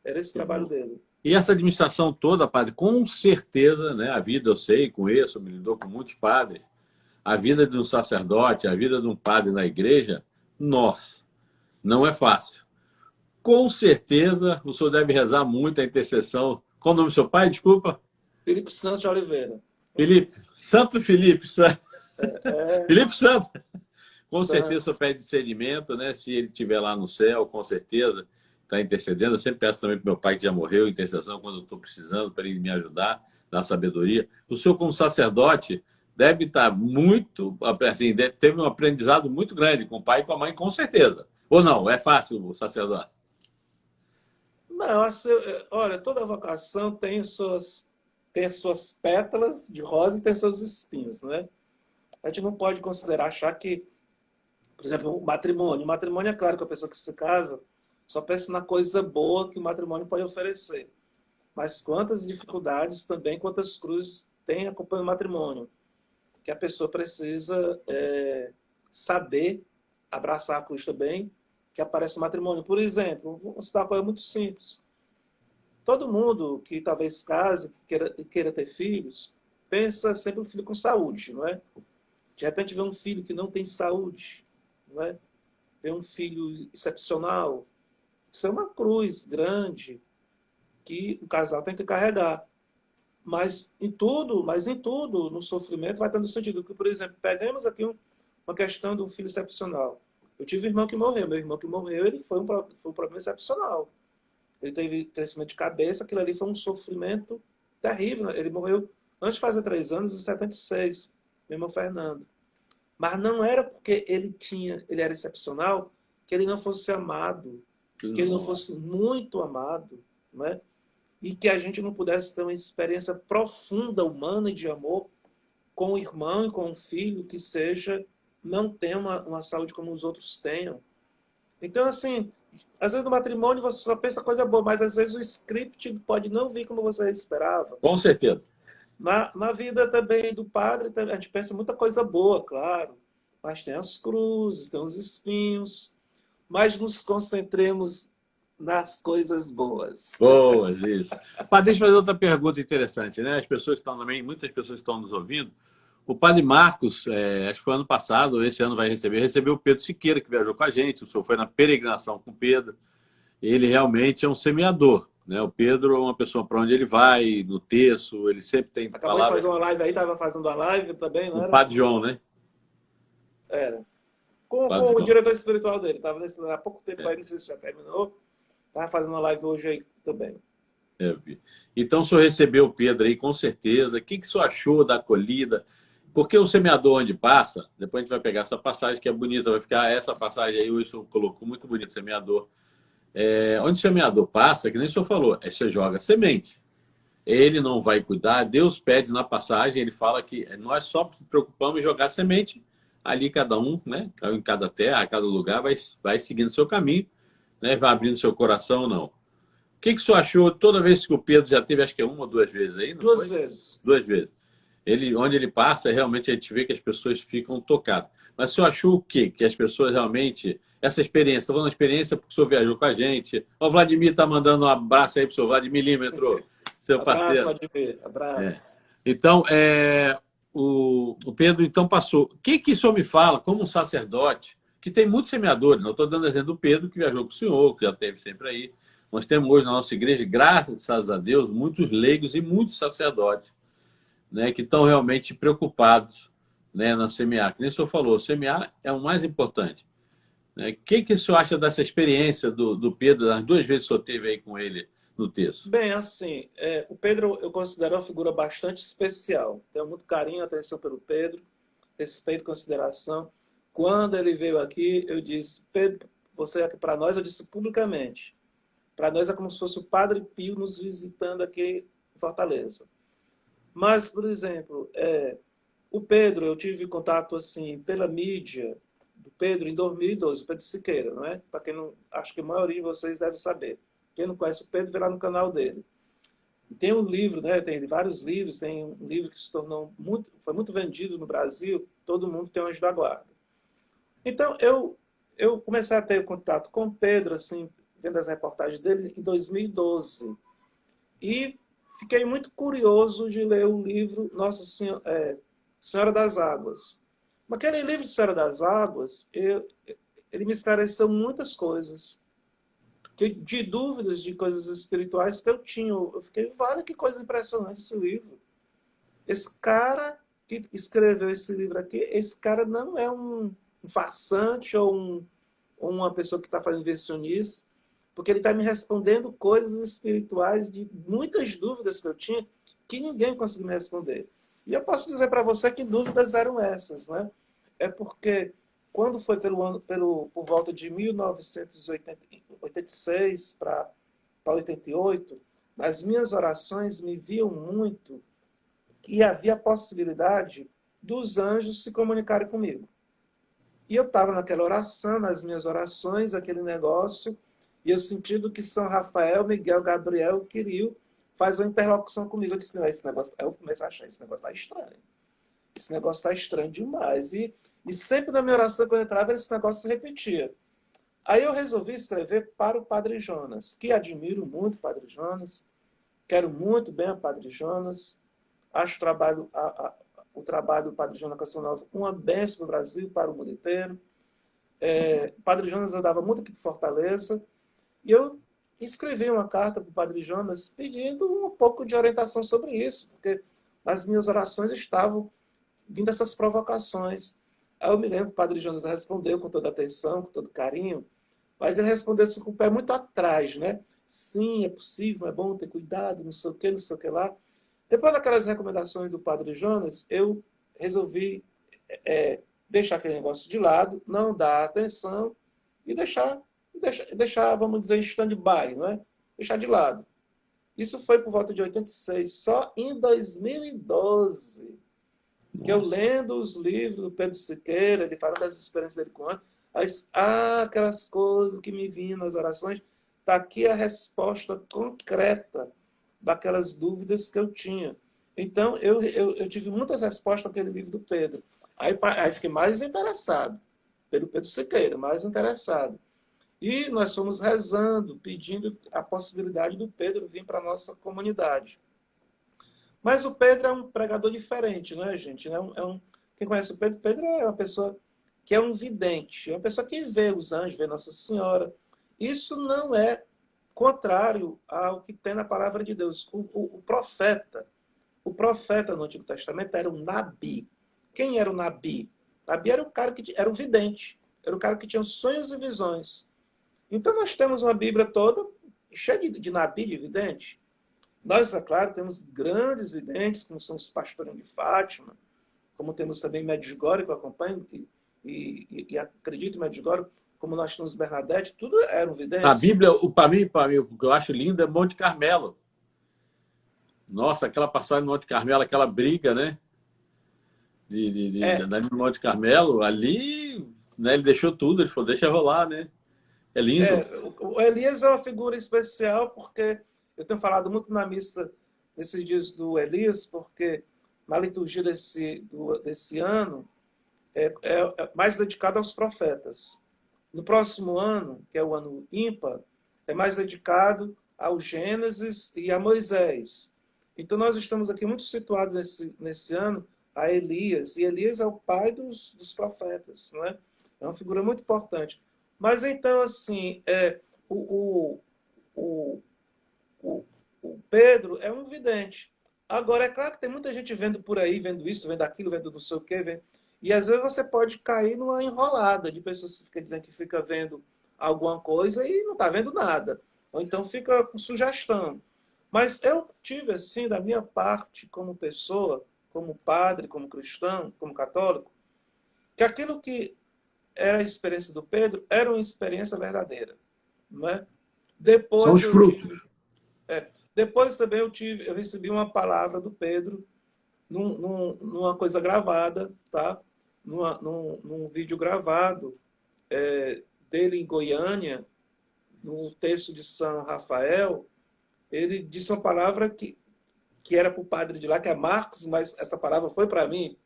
Speaker 2: Era esse o trabalho dele.
Speaker 1: E essa administração toda, padre, com certeza, né, a vida, eu sei, conheço, me lidou com muitos padres, a vida de um sacerdote, a vida de um padre na igreja, nossa, não é fácil. Com certeza, o senhor deve rezar muito a intercessão. Qual o nome do seu pai, desculpa?
Speaker 2: Felipe Santos de Oliveira.
Speaker 1: Felipe, Santo Felipe. Felipe Santos. Com certeza o senhor pede discernimento, né? Se ele estiver lá no céu, com certeza está intercedendo. Eu sempre peço também para meu pai, que já morreu, intercessão quando eu estou precisando, para ele me ajudar, dar sabedoria. O senhor, como sacerdote, deve estar muito, assim, teve um aprendizado muito grande com o pai e com a mãe, com certeza. Ou não? É fácil o sacerdote?
Speaker 2: Não, olha, toda vocação tem as suas pétalas de rosa e tem seus espinhos, né? A gente não pode considerar, achar que, por exemplo, o matrimônio. O matrimônio, é claro que a pessoa que se casa só pensa na coisa boa que o matrimônio pode oferecer. Mas quantas dificuldades também, quantas cruzes tem acompanhando o matrimônio. Que a pessoa precisa saber abraçar a cruz também, que aparece o matrimônio. Por exemplo, vou citar uma coisa muito simples. Todo mundo que talvez case, que queira ter filhos, pensa sempre um filho com saúde, não é? De repente vê um filho que não tem saúde, não é? Vê um filho excepcional. Isso é uma cruz grande que o casal tem que carregar. Mas em tudo, no sofrimento vai tendo sentido. Porque, por exemplo, pegamos aqui uma questão de um filho excepcional. Eu tive um irmão que morreu. Meu irmão que morreu, ele foi um problema excepcional. Ele teve crescimento de cabeça, aquilo ali foi um sofrimento terrível. Ele morreu antes de fazer 3 anos, em 76, meu irmão Fernando. Mas não era porque ele era excepcional, que ele não fosse amado, que ele não fosse muito amado, né? E que a gente não pudesse ter uma experiência profunda, humana e de amor com o irmão e com o filho que não tenha uma saúde como os outros tenham. Então, assim, às vezes no matrimônio você só pensa coisa boa, mas às vezes o script pode não vir como você esperava.
Speaker 1: Com certeza.
Speaker 2: Na vida também do padre, a gente pensa muita coisa boa, claro. Mas tem as cruzes, tem os espinhos. Mas nos concentremos nas coisas boas.
Speaker 1: Boas, isso. Padre, deixa eu fazer outra pergunta interessante, né? As pessoas estão também, muitas pessoas estão nos ouvindo. O padre Marcos, acho que foi ano passado, esse ano vai recebeu o Pedro Siqueira, que viajou com a gente. O senhor foi na peregrinação com o Pedro. Ele realmente é um semeador, né? O Pedro é uma pessoa para onde ele vai, no terço, ele sempre tem
Speaker 2: Acabou de fazer uma live aí, estava fazendo uma live também, não era?
Speaker 1: O Padre João, né?
Speaker 2: Era. Com o diretor espiritual dele. Estava há pouco tempo aí, não sei se já terminou. Estava fazendo uma live hoje aí também.
Speaker 1: Então, o senhor recebeu o Pedro aí, com certeza. O que o senhor achou da acolhida? Porque o semeador onde passa, depois a gente vai pegar essa passagem que é bonita, vai ficar essa passagem aí, o senhor colocou muito bonito, semeador. Onde o semeador passa, que nem o senhor falou, você joga semente. Ele não vai cuidar, Deus pede na passagem, ele fala que nós só nos preocupamos em jogar semente. Ali cada um, né, em cada terra, cada lugar, vai seguindo seu caminho, né, vai abrindo seu coração ou não. O que o senhor achou toda vez que o Pedro já teve, acho que 1 ou 2 vezes aí? Não
Speaker 2: 2
Speaker 1: foi?
Speaker 2: vezes.
Speaker 1: 2 vezes. onde ele passa, realmente a gente vê que as pessoas ficam tocadas. Mas o senhor achou o quê? Que as pessoas realmente... Essa experiência, estou falando de experiência porque o senhor viajou com a gente. O Vladimir está mandando um abraço aí para o senhor, Vladimir Milímetro, seu
Speaker 2: Abraço,
Speaker 1: parceiro.
Speaker 2: Vladimir.
Speaker 1: É.
Speaker 2: Abraço.
Speaker 1: Então, o Pedro então passou. O que o senhor me fala, como um sacerdote, que tem muitos semeadores? Não estou dando exemplo do Pedro, que viajou com o senhor, que já esteve sempre aí. Nós temos hoje na nossa igreja, graças a Deus, muitos leigos e muitos sacerdotes, né, que estão realmente preocupados, né, na semear. Que nem o senhor falou, semear é o mais importante. Né? O que o senhor acha dessa experiência do Pedro, das 2 vezes que o senhor teve aí com ele no texto?
Speaker 2: Bem, assim, o Pedro eu considero uma figura bastante especial. Tenho muito carinho, atenção pelo Pedro, respeito e consideração. Quando ele veio aqui, eu disse, Pedro, você é aqui para nós, eu disse publicamente, para nós é como se fosse o Padre Pio nos visitando aqui em Fortaleza. Mas, por exemplo, o Pedro, eu tive contato assim pela mídia do Pedro em 2012, o Pedro Siqueira, não é? Para quem não, acho que a maioria de vocês deve saber. Quem não conhece o Pedro, vê lá no canal dele. E tem um livro, né? Tem vários livros, tem um livro que se tornou foi muito vendido no Brasil, Todo Mundo Tem um Anjo da Guarda. Então, eu comecei a ter contato com o Pedro, assim, vendo as reportagens dele em 2012. E fiquei muito curioso de ler o livro Nossa Senhora, Senhora das Águas. Naquele livro Senhora das Águas, ele me esclareceu muitas coisas. De dúvidas de coisas espirituais que eu tinha. Eu fiquei, vale, que coisa impressionante esse livro. Esse cara que escreveu esse livro aqui, esse cara não é um farsante ou uma pessoa que está fazendo invencionismo, porque ele está me respondendo coisas espirituais de muitas dúvidas que eu tinha que ninguém conseguiu me responder. E eu posso dizer para você que dúvidas eram essas, né? É porque quando foi por volta de 1986 para 88, nas minhas orações me viam muito que havia a possibilidade dos anjos se comunicarem comigo. E eu estava naquela oração, nas minhas orações, aquele negócio, e eu senti que São Rafael, Miguel, Gabriel, Quiril faz uma interlocução comigo. Eu disse, não, esse negócio... Aí eu comecei a achar, esse negócio está estranho. Esse negócio está estranho demais. E sempre na minha oração, quando eu entrava, esse negócio se repetia. Aí eu resolvi escrever para o Padre Jonas, que admiro muito o Padre Jonas, quero muito bem o Padre Jonas, acho o trabalho do Padre Jonas Canção Nova uma bênção para o Brasil, para o mundo inteiro. O Padre Jonas andava muito aqui por Fortaleza, e eu escrevi uma carta para o Padre Jonas pedindo um pouco de orientação sobre isso, porque nas minhas orações estavam vindo essas provocações. Aí eu me lembro que o Padre Jonas respondeu com toda atenção, com todo carinho, mas ele respondeu assim, com o pé muito atrás, né? Sim, é possível, é bom ter cuidado, não sei o que lá. Depois daquelas recomendações do Padre Jonas, eu resolvi deixar aquele negócio de lado, não dar atenção e deixar, vamos dizer, em stand-by, não é? Deixar de lado. Isso foi por volta de 86, só em 2012. Que eu lendo os livros do Pedro Siqueira, ele fala das experiências dele com anjos, aquelas coisas que me vinham nas orações, está aqui a resposta concreta daquelas dúvidas que eu tinha. Então, eu tive muitas respostas naquele livro do Pedro. Aí fiquei mais interessado, pelo Pedro Siqueira, mais interessado. E nós fomos rezando, pedindo a possibilidade do Pedro vir para a nossa comunidade. Mas o Pedro é um pregador diferente, não é, gente? Quem conhece o Pedro é uma pessoa que é um vidente, é uma pessoa que vê os anjos, vê Nossa Senhora. Isso não é contrário ao que tem na palavra de Deus. O profeta no Antigo Testamento era um Nabi. Quem era o Nabi? Nabi era o cara que era o vidente, era o cara que tinha sonhos e visões. Então nós temos uma Bíblia toda cheia de Nabi, de vidente. Nós, é claro, temos grandes videntes, como são os pastores de Fátima, como temos também Medjugorje, que eu acompanho, e acredito em Medjugorje, como nós temos Bernadette, tudo eram videntes.
Speaker 1: A Bíblia, para mim, o que eu acho lindo é Monte Carmelo. Nossa, aquela passagem no Monte Carmelo, aquela briga, né? De Monte Carmelo, ali, né, ele deixou tudo, ele falou, deixa rolar, né? É lindo.
Speaker 2: O Elias é uma figura especial, porque eu tenho falado muito na missa nesses dias do Elias, porque na liturgia desse ano, é mais dedicado aos profetas. No próximo ano, que é o ano ímpar, é mais dedicado ao Gênesis e a Moisés. Então, nós estamos aqui muito situados nesse ano a Elias. E Elias é o pai dos profetas, não é? É uma figura muito importante. Mas, então, assim, o, o, o, o Pedro é um vidente. Agora, é claro que tem muita gente vendo por aí, vendo isso, vendo aquilo, vendo não sei o quê. E, às vezes, você pode cair numa enrolada de pessoas que ficam dizendo que fica vendo alguma coisa e não está vendo nada. Ou então fica com sugestão. Mas eu tive, assim, da minha parte, como pessoa, como padre, como cristão, como católico, que aquilo que era a experiência do Pedro era uma experiência verdadeira. Não é?
Speaker 1: São
Speaker 2: Depois
Speaker 1: os
Speaker 2: eu
Speaker 1: frutos.
Speaker 2: tive... depois também eu recebi uma palavra do Pedro numa coisa gravada, tá? Num vídeo gravado dele em Goiânia, no texto de São Rafael. Ele disse uma palavra que era para o padre de lá, que é Marcos, mas essa palavra foi para mim,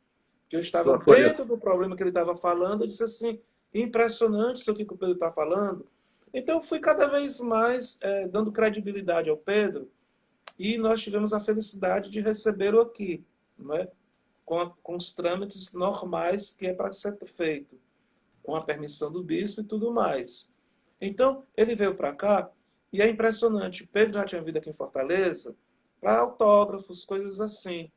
Speaker 2: que eu estava dentro do problema que ele estava falando. Eu disse assim, impressionante isso aqui que o Pedro está falando. Então, eu fui cada vez mais dando credibilidade ao Pedro, e nós tivemos a felicidade de recebê-lo aqui, não é? Com os trâmites normais que é para ser feito, com a permissão do bispo e tudo mais. Então, ele veio para cá, e é impressionante. Pedro já tinha vindo aqui em Fortaleza para autógrafos, coisas assim.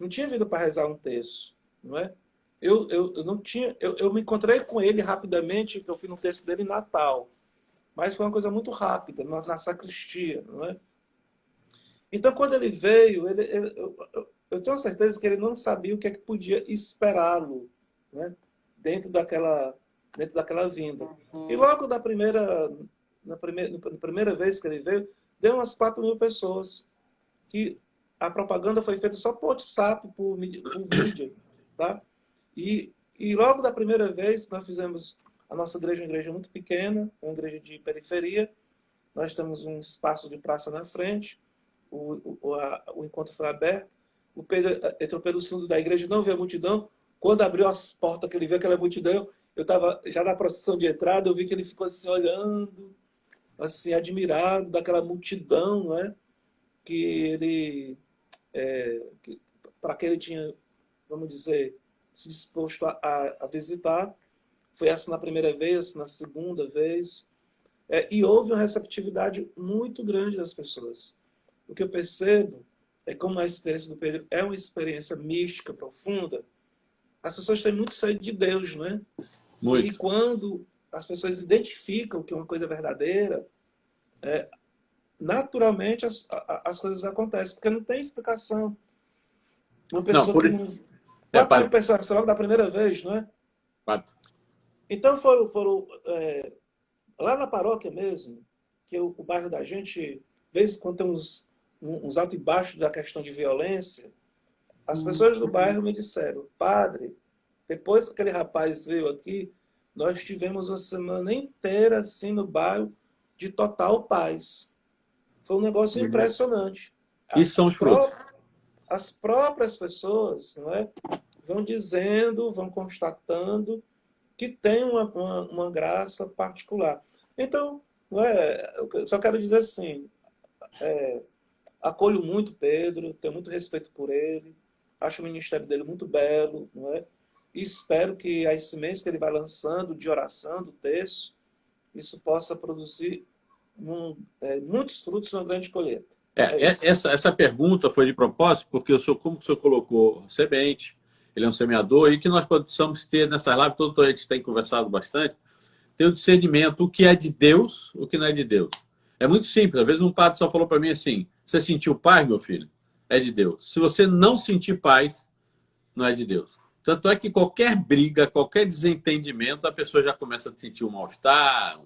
Speaker 2: Não tinha vindo para rezar um texto, não é? Eu não tinha, eu me encontrei com ele rapidamente, que eu fui no texto dele em Natal. Mas foi uma coisa muito rápida, na sacristia, não é? Então, quando ele veio, eu tenho certeza que ele não sabia o que é que podia esperá-lo, né? dentro daquela vinda. E logo na primeira vez que ele veio, deu umas 4.000 pessoas. Que a propaganda foi feita só por WhatsApp, por mídia. Tá? E logo da primeira vez, nós fizemos a nossa igreja, uma igreja muito pequena, uma igreja de periferia. Nós temos um espaço de praça na frente. O encontro foi aberto. O Pedro entrou pelo fundo da igreja, não viu a multidão. Quando abriu as portas, que ele viu aquela multidão, eu estava já na procissão de entrada, eu vi que ele ficou assim, olhando, assim, admirado daquela multidão, não é? Que ele, para que ele tinha, vamos dizer, se disposto a visitar. Foi essa na primeira vez, na segunda vez. E houve uma receptividade muito grande das pessoas. O que eu percebo é como a experiência do Pedro é uma experiência mística, profunda. As pessoas têm muito sede de Deus, não é?
Speaker 1: Muito.
Speaker 2: E quando as pessoas identificam que uma coisa é verdadeira, naturalmente as coisas acontecem, porque não tem explicação. Uma pessoa que não... 4.000 pessoas logo da primeira vez, não é?
Speaker 1: 4.
Speaker 2: Então foram lá na paróquia mesmo, que o bairro da gente, de vez em quando tem uns altos e baixos da questão de violência, as pessoas do bairro me disseram, padre, depois que aquele rapaz veio aqui, nós tivemos uma semana inteira assim no bairro de total paz. Foi um negócio impressionante.
Speaker 1: Isso são os frutos.
Speaker 2: As próprias pessoas, não é, vão dizendo, vão constatando que tem uma graça particular. Então, eu só quero dizer assim, acolho muito Pedro, tenho muito respeito por ele, acho o ministério dele muito belo, não é? E espero que as sementes que ele vai lançando de oração, do texto, isso possa produzir muitos frutos numa grande colheita.
Speaker 1: Essa pergunta foi de propósito, porque como o senhor colocou semente, ele é um semeador, e que nós possamos ter nessa live, todo a gente tem conversado bastante, ter o discernimento, o que é de Deus, o que não é de Deus. É muito simples. Às vezes um padre só falou para mim assim, você sentiu paz, meu filho? É de Deus. Se você não sentir paz, não é de Deus. Tanto é que qualquer briga, qualquer desentendimento, a pessoa já começa a sentir um mal-estar,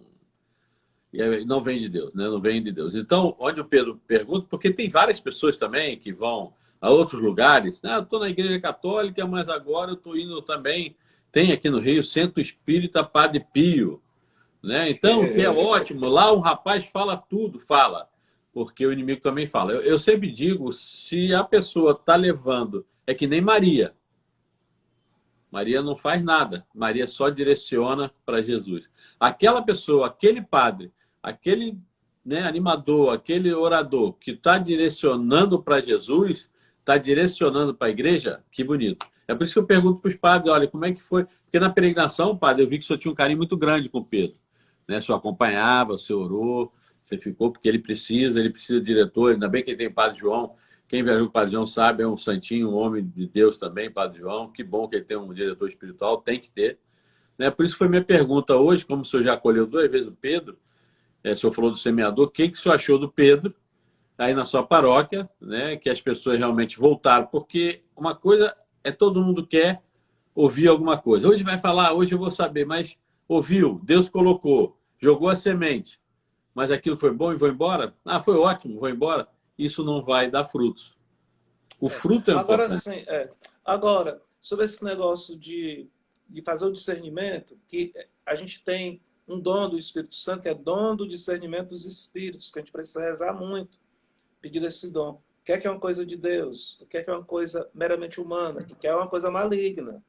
Speaker 1: e não vem de Deus, né? Não vem de Deus. Então, onde o Pedro pergunta, porque tem várias pessoas também que vão a outros lugares. Eu estou na igreja católica, mas agora eu estou indo também. Tem aqui no Rio, Centro Espírita Padre Pio. Né? Então, que é ótimo. Lá o rapaz fala tudo, fala. Porque o inimigo também fala. Eu sempre digo, se a pessoa está levando é que nem Maria. Maria não faz nada. Maria só direciona para Jesus. Aquela pessoa, aquele padre, aquele, né, animador, aquele orador que está direcionando para Jesus, está direcionando para a igreja, que bonito. É por isso que eu pergunto para os padres, olha, como é que foi? Porque na peregrinação, padre, eu vi que o senhor tinha um carinho muito grande com o Pedro. Né? O senhor acompanhava, o senhor orou, você ficou, porque ele precisa de diretor, ainda bem que ele tem o padre João. Quem viajou com o Padre João sabe, é um santinho, um homem de Deus também, Padre João. Que bom que ele tem um diretor espiritual, tem que ter. Né? Por isso foi minha pergunta hoje, como o senhor já acolheu 2 vezes o Pedro, o senhor falou do semeador, o que o senhor achou do Pedro aí na sua paróquia, né? Que as pessoas realmente voltaram, porque uma coisa é todo mundo quer ouvir alguma coisa. Hoje vai falar, hoje eu vou saber, mas ouviu, Deus colocou, jogou a semente, mas aquilo foi bom e vou embora? Ah, foi ótimo, vou embora. Isso não vai dar frutos. O fruto é
Speaker 2: Agora
Speaker 1: importante.
Speaker 2: sim, agora, sobre esse negócio de fazer o discernimento, que a gente tem um dom do Espírito Santo, que é dom do discernimento dos espíritos, que a gente precisa rezar muito, pedindo esse dom. O que é uma coisa de Deus? O que é uma coisa meramente humana? O que é uma coisa maligna?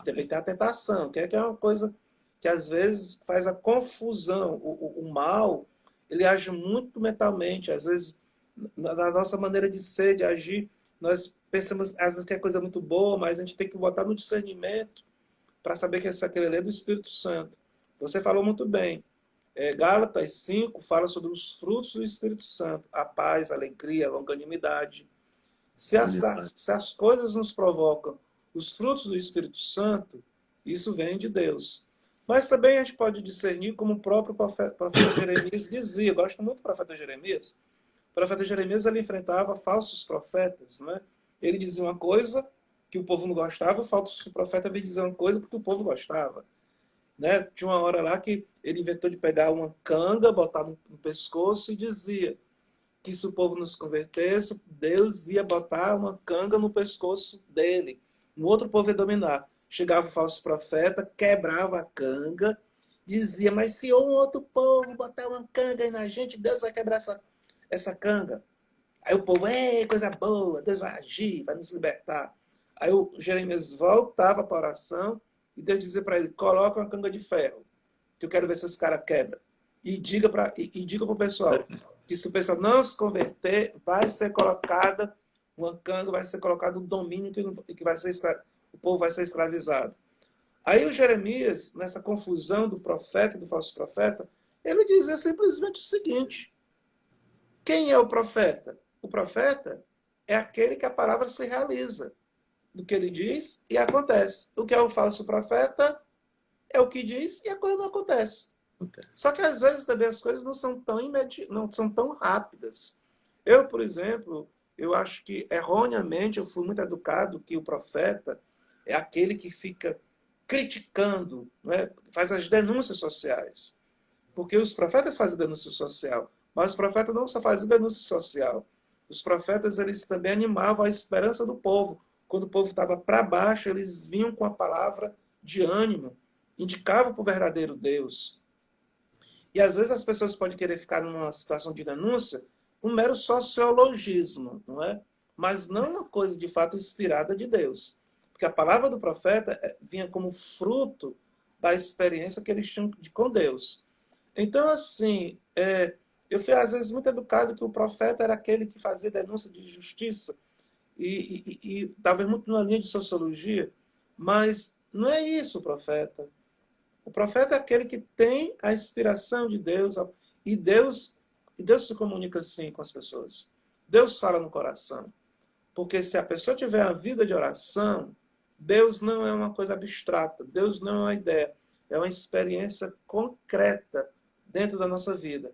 Speaker 2: Também tem a tentação. O que é uma coisa que às vezes faz a confusão. O mal, ele age muito mentalmente. Às vezes, na nossa maneira de ser, de agir, nós pensamos, às vezes, que é coisa muito boa, mas a gente tem que botar no discernimento para saber que aquele é do Espírito Santo. Você falou muito bem. Gálatas 5 fala sobre os frutos do Espírito Santo. A paz, a alegria, a longanimidade. Se as coisas nos provocam os frutos do Espírito Santo, isso vem de Deus. Mas também a gente pode discernir, como o próprio profeta Jeremias dizia. Eu gosto muito do profeta Jeremias. O profeta Jeremias, ele enfrentava falsos profetas, né? Ele dizia uma coisa que o povo não gostava, o falso profeta veio dizer uma coisa porque o povo gostava. Né? Tinha uma hora lá que ele inventou de pegar uma canga, botar no pescoço e dizia que se o povo nos convertesse, Deus ia botar uma canga no pescoço dele. Um outro povo ia dominar. Chegava o falso profeta, quebrava a canga, dizia, mas se um outro povo botar uma canga aí na gente, Deus vai quebrar essa canga. Aí o povo, coisa boa, Deus vai agir, vai nos libertar. Aí o Jeremias voltava para a oração e Deus dizia para ele, coloca uma canga de ferro, que eu quero ver se esse cara quebra. E diga para o pessoal que se o pessoal não se converter, vai ser colocada uma canga, vai ser colocado um domínio que vai ser o povo vai ser escravizado. Aí o Jeremias, nessa confusão do profeta e do falso profeta, ele dizia simplesmente o seguinte: quem é o profeta? O profeta é aquele que a palavra se realiza. Do que ele diz e acontece. O que é o falso profeta é o que diz e a coisa não acontece. Só que às vezes também as coisas não são tão não são tão rápidas. Eu, por exemplo, eu acho que erroneamente eu fui muito educado que o profeta é aquele que fica criticando, né? Faz as denúncias sociais. Porque os profetas fazem denúncia social, mas os profetas não só fazem denúncia social. Os profetas, eles também animavam a esperança do povo. Quando o povo estava para baixo, eles vinham com a palavra de ânimo, indicavam para o verdadeiro Deus. E às vezes as pessoas podem querer ficar numa situação de denúncia, um mero sociologismo, não é? Mas não uma coisa de fato inspirada de Deus. Porque a palavra do profeta vinha como fruto da experiência que eles tinham com Deus. Então, assim, eu fui às vezes muito educado que o profeta era aquele que fazia denúncia de justiça, e talvez muito na linha de sociologia, mas não é isso o profeta. O profeta é aquele que tem a inspiração de Deus, e Deus se comunica assim com as pessoas. Deus fala no coração. Porque se a pessoa tiver a vida de oração, Deus não é uma coisa abstrata, Deus não é uma ideia, é uma experiência concreta dentro da nossa vida.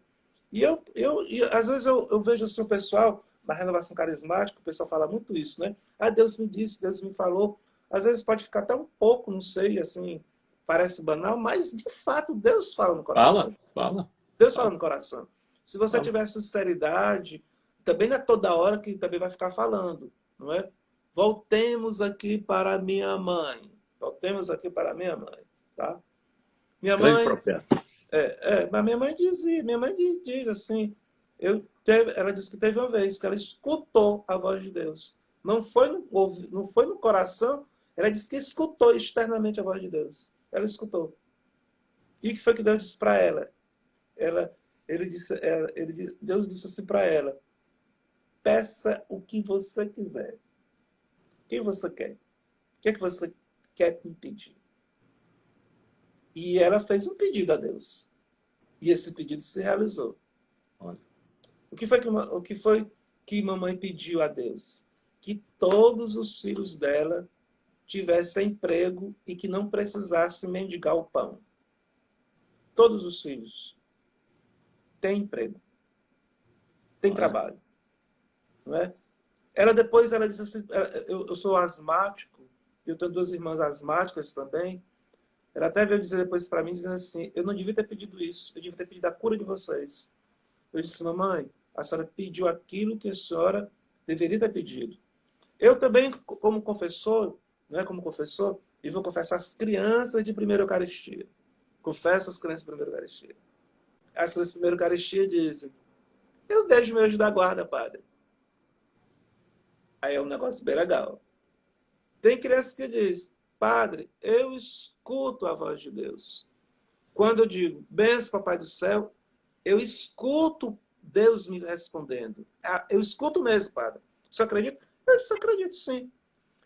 Speaker 2: E às vezes eu vejo assim o pessoal, na renovação carismática, o pessoal fala muito isso, né? Ah, Deus me disse, Deus me falou. Às vezes pode ficar até um pouco, não sei, assim, parece banal, mas de fato Deus fala no coração.
Speaker 1: Fala.
Speaker 2: Deus fala no coração. Se você tiver sinceridade, também não é toda hora que também vai ficar falando, não é? Voltemos aqui para minha mãe. Voltemos aqui para minha mãe, tá? Minha mãe,
Speaker 1: profeta.
Speaker 2: mas minha mãe diz assim, ela disse que teve uma vez que ela escutou a voz de Deus, não foi no coração. Ela disse que escutou externamente a voz de Deus. Ela escutou. E o que foi que Deus disse para ela? Deus disse assim para ela: peça o que você quiser. O que você quer? O que é que você quer me pedir? E ela fez um pedido a Deus. E esse pedido se realizou.
Speaker 1: Olha.
Speaker 2: O que foi que mamãe pediu a Deus? Que todos os filhos dela tivessem emprego e que não precisassem mendigar o pão. Todos os filhos têm emprego. Têm trabalho. Não é? Depois ela disse assim, eu sou asmático, eu tenho 2 irmãs asmáticas também. Ela até veio dizer depois para mim, dizendo assim, eu não devia ter pedido isso, eu devia ter pedido a cura de vocês. Eu disse, mamãe, a senhora pediu aquilo que a senhora deveria ter pedido. Eu também, como confessor, eu vou confessar as crianças de primeira Eucaristia. Confesso as crianças de primeira Eucaristia. As crianças de primeira Eucaristia dizem, eu vejo meu anjo da guarda, padre. Aí é um negócio bem legal. Tem crianças que dizem, padre, eu escuto a voz de Deus. Quando eu digo, benção, papai do céu, eu escuto Deus me respondendo. Eu escuto mesmo, padre. Você acredita? Eu disse, acredito sim.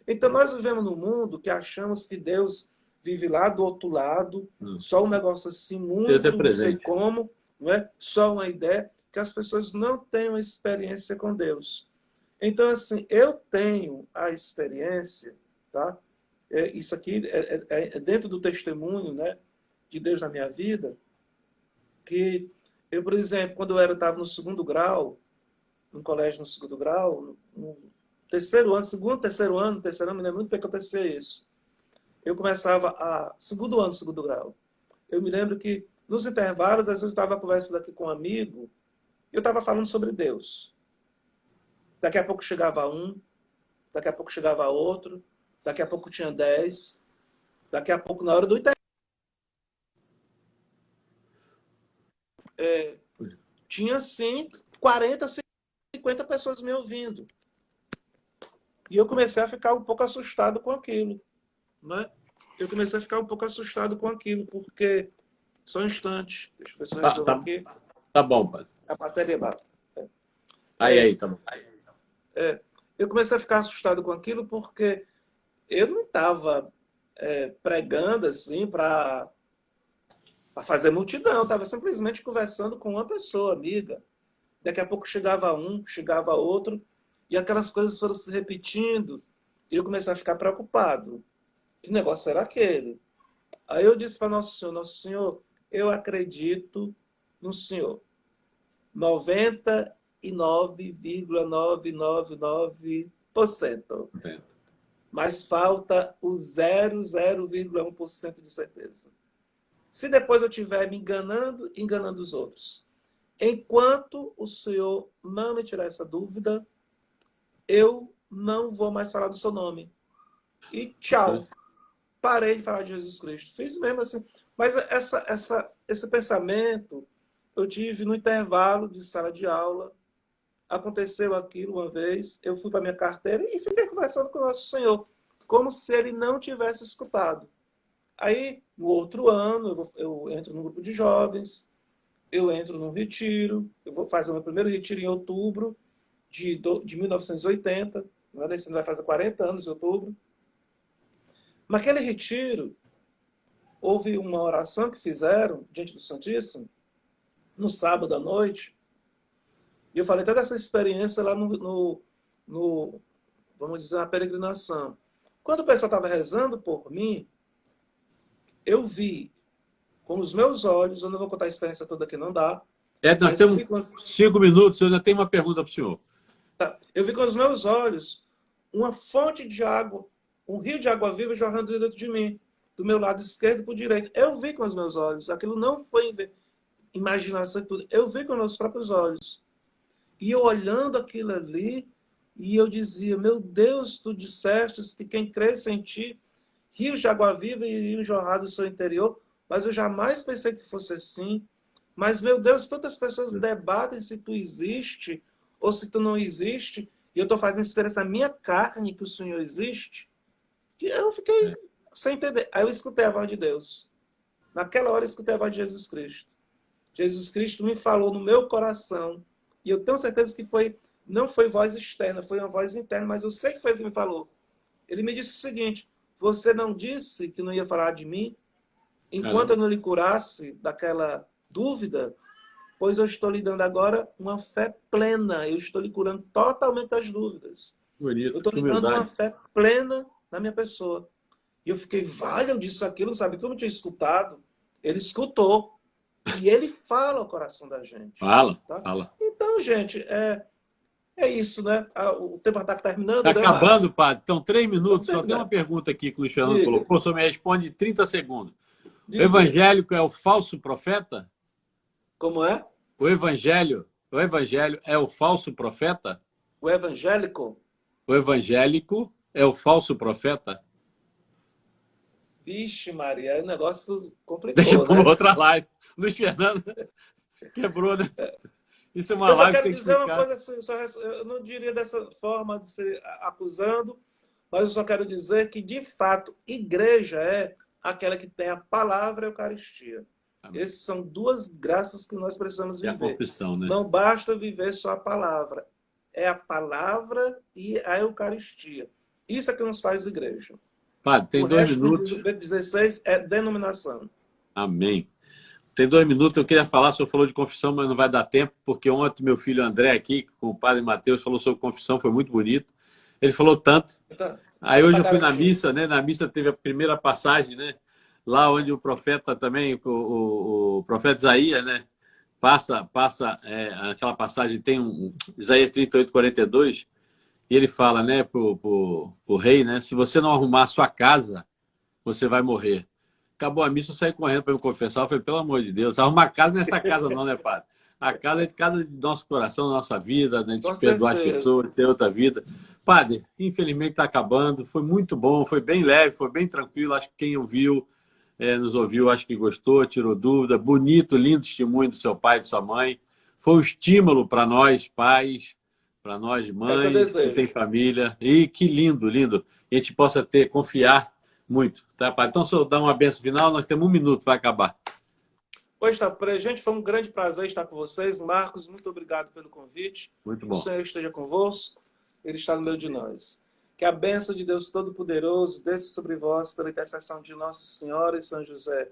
Speaker 2: Então nós vivemos num mundo que achamos que Deus vive lá do outro lado, só um negócio assim, muito, não sei como, não é? Só uma ideia, que as pessoas não têm uma experiência com Deus. Então, assim, eu tenho a experiência, tá? Isso aqui é dentro do testemunho, né, de Deus na minha vida, que eu, por exemplo, quando eu estava no 2º grau, no colégio no 2º grau, no terceiro ano, terceiro ano, me lembro muito bem que acontecia isso. Eu começava segundo ano, 2º grau. Eu me lembro que, nos intervalos, às vezes eu estava conversando aqui com um amigo, eu estava falando sobre Deus. Daqui a pouco chegava um, daqui a pouco chegava outro, daqui a pouco tinha 10, daqui a pouco, na hora do intervalo, tinha assim, 40, 50 pessoas me ouvindo. E eu comecei a ficar um pouco assustado com aquilo. Né? Eu comecei a ficar um pouco assustado com aquilo, porque... Só um instante. Deixa eu ver se eu resolvo aqui.
Speaker 1: Tá bom, padre.
Speaker 2: A bateria bate.
Speaker 1: Aí, tá bom.
Speaker 2: Eu comecei a ficar assustado com aquilo porque eu não estava pregando assim para fazer multidão. Eu estava simplesmente conversando com uma pessoa, amiga. Daqui a pouco chegava um, chegava outro, e aquelas coisas foram se repetindo, e eu comecei a ficar preocupado. Que negócio era aquele? Aí eu disse para Nosso Senhor, eu acredito no Senhor. 99,999%. Mas falta o 0,1% de certeza. Se depois eu estiver me enganando os outros. Enquanto o Senhor não me tirar essa dúvida, eu não vou mais falar do seu nome. E tchau. Parei de falar de Jesus Cristo. Fiz mesmo assim. Mas esse pensamento eu tive no intervalo de sala de aula. Aconteceu aquilo uma vez. Eu fui para minha carteira e fiquei conversando com o Nosso Senhor. Como se ele não tivesse escutado. Aí, no outro ano, eu entro num grupo de jovens. Eu entro num retiro. Eu vou fazer o meu primeiro retiro em outubro de 1980. Esse ano vai fazer 40 anos em outubro. Naquele retiro, houve uma oração que fizeram diante do Santíssimo, no sábado à noite, e eu falei até dessa experiência lá vamos dizer, na peregrinação. Quando o pessoal estava rezando por mim, eu vi com os meus olhos, eu não vou contar a experiência toda que não dá.
Speaker 1: Nós temos 5 minutos, eu ainda tenho uma pergunta para o senhor.
Speaker 2: Tá. Eu vi com os meus olhos uma fonte de água, um rio de água viva jorrando dentro de mim, do meu lado esquerdo para o direito. Eu vi com os meus olhos. Aquilo não foi imaginação e tudo. Eu vi com os meus próprios olhos. E eu olhando aquilo ali, e eu dizia, meu Deus, tu disseste que quem cresce em ti, rios de água viva e rios jorrados do seu interior, mas eu jamais pensei que fosse assim. Mas, meu Deus, tantas pessoas debatem se tu existe ou se tu não existe, e eu estou fazendo experiência na minha carne que o Senhor existe, que eu fiquei sem entender. Aí eu escutei a voz de Deus. Naquela hora eu escutei a voz de Jesus Cristo. Jesus Cristo me falou no meu coração, e eu tenho certeza que não foi voz externa, foi uma voz interna, mas eu sei que foi ele que me falou. Ele me disse o seguinte: você não disse que não ia falar de mim? Enquanto eu não lhe curasse daquela dúvida, pois eu estou lhe dando agora uma fé plena. Eu estou lhe curando totalmente das dúvidas.
Speaker 1: Bonito,
Speaker 2: eu estou lhe dando uma fé plena na minha pessoa. E eu fiquei, vale, eu disse aquilo, sabe? Que eu não tinha escutado. Ele escutou. E ele fala ao coração da gente.
Speaker 1: Fala,
Speaker 2: tá?
Speaker 1: fala.
Speaker 2: Então, gente, é isso, né? O tempo está terminando.
Speaker 1: Está acabando, padre. Então, 3 minutos.
Speaker 2: Então,
Speaker 1: só tem uma pergunta aqui que o Luiz Fernando colocou. Só me responde em 30 segundos.
Speaker 2: Diga.
Speaker 1: O evangélico é o falso profeta?
Speaker 2: Como é?
Speaker 1: O evangelho é o falso profeta?
Speaker 2: O evangélico?
Speaker 1: O evangélico é o falso profeta?
Speaker 2: Vixe, Maria, o negócio complicou,
Speaker 1: Deixa para
Speaker 2: né?
Speaker 1: outra live. Luiz Fernando quebrou, né? Isso é uma
Speaker 2: eu só
Speaker 1: live
Speaker 2: quero
Speaker 1: que tem que
Speaker 2: dizer uma
Speaker 1: explicar.
Speaker 2: coisa assim, eu não diria dessa forma de ser acusando, mas eu só quero dizer que, de fato, igreja é aquela que tem a palavra e a Eucaristia.
Speaker 1: Amém.
Speaker 2: Essas são 2 graças que nós precisamos viver.
Speaker 1: E a confissão, né?
Speaker 2: Não basta viver só a palavra. É a palavra e a Eucaristia. Isso é que nos faz igreja.
Speaker 1: Padre, tem 2 minutos.
Speaker 2: O resto do 16 é denominação.
Speaker 1: Amém. Tem 2 minutos, eu queria falar, o senhor falou de confissão, mas não vai dar tempo, porque ontem meu filho André aqui, com o padre Mateus, falou sobre confissão, foi muito bonito. Ele falou tanto.
Speaker 2: Então,
Speaker 1: aí hoje eu fui na missa, né? Na missa teve a primeira passagem, né? Lá onde o profeta também, o profeta Isaías, né? Passa aquela passagem, tem Isaías 38, 42, e ele fala, né, pro rei, né? Se você não arrumar a sua casa, você vai morrer. Acabou a missa, eu saí correndo para me confessar. Eu falei, pelo amor de Deus, arrumar casa nessa casa não, né, padre? A casa é de casa do nosso coração, da nossa vida, né? De perdoar as pessoas, de ter outra vida. Padre, infelizmente está acabando. Foi muito bom, foi bem leve, foi bem tranquilo. Acho que quem ouviu, nos ouviu, acho que gostou, tirou dúvida. Bonito, lindo testemunho do seu pai e de sua mãe. Foi um estímulo para nós, pais, para nós, mães, que tem família. E que lindo, lindo. E a gente possa confiar muito, tá, padre? Então, se eu dar uma benção final, nós temos 1 minuto, vai acabar.
Speaker 2: Pois tá, pra gente foi um grande prazer estar com vocês. Marcos, muito obrigado pelo convite.
Speaker 1: Muito bom.
Speaker 2: O Senhor esteja convosco, Ele está no meio de nós. Que a bênção de Deus Todo-Poderoso desça sobre vós pela intercessão de Nossa Senhora e São José,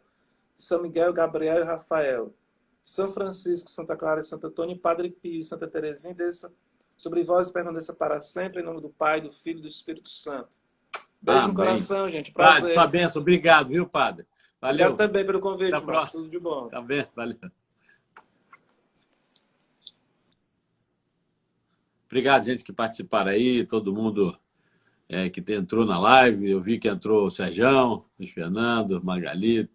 Speaker 2: São Miguel, Gabriel e Rafael, São Francisco, Santa Clara, Santo Antônio, Padre Pio e Santa Teresinha, desça sobre vós e permaneça para sempre, em nome do Pai, do Filho e do Espírito Santo. Beijo no coração, gente. Prazer.
Speaker 1: Padre, sua bênção. Obrigado, viu, padre? Valeu.
Speaker 2: Obrigado também pelo convite,
Speaker 1: Até a próxima.
Speaker 2: Tudo de bom.
Speaker 1: Tá bem, valeu. Obrigado, gente, que participaram aí, todo mundo que entrou na live. Eu vi que entrou o Sérgio, Luiz Fernando, Margalito,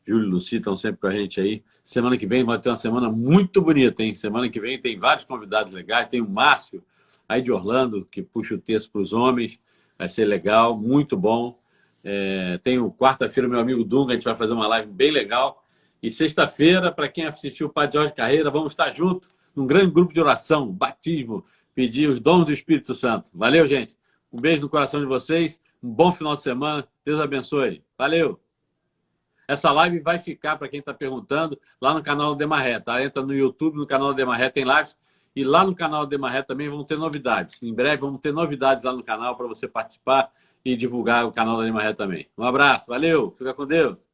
Speaker 1: Júlio e Luci estão sempre com a gente aí. Semana que vem vai ter uma semana muito bonita, hein? Semana que vem tem vários convidados legais. Tem o Márcio, aí de Orlando, que puxa o texto para os homens. Vai ser legal, muito bom. Tem o quarta-feira, meu amigo Dunga, a gente vai fazer uma live bem legal. E sexta-feira, para quem assistiu o Padre Jorge Carreira, vamos estar juntos num grande grupo de oração, batismo, pedir os dons do Espírito Santo. Valeu, gente. Um beijo no coração de vocês. Um bom final de semana. Deus abençoe. Valeu. Essa live vai ficar, para quem está perguntando, lá no canal do Demaré, tá? Entra no YouTube, no canal do Demaré tem lives. E lá no canal do Demaré também vão ter novidades. Em breve vamos ter novidades lá no canal para você participar e divulgar o canal da Demaré também. Um abraço, valeu, fica com Deus.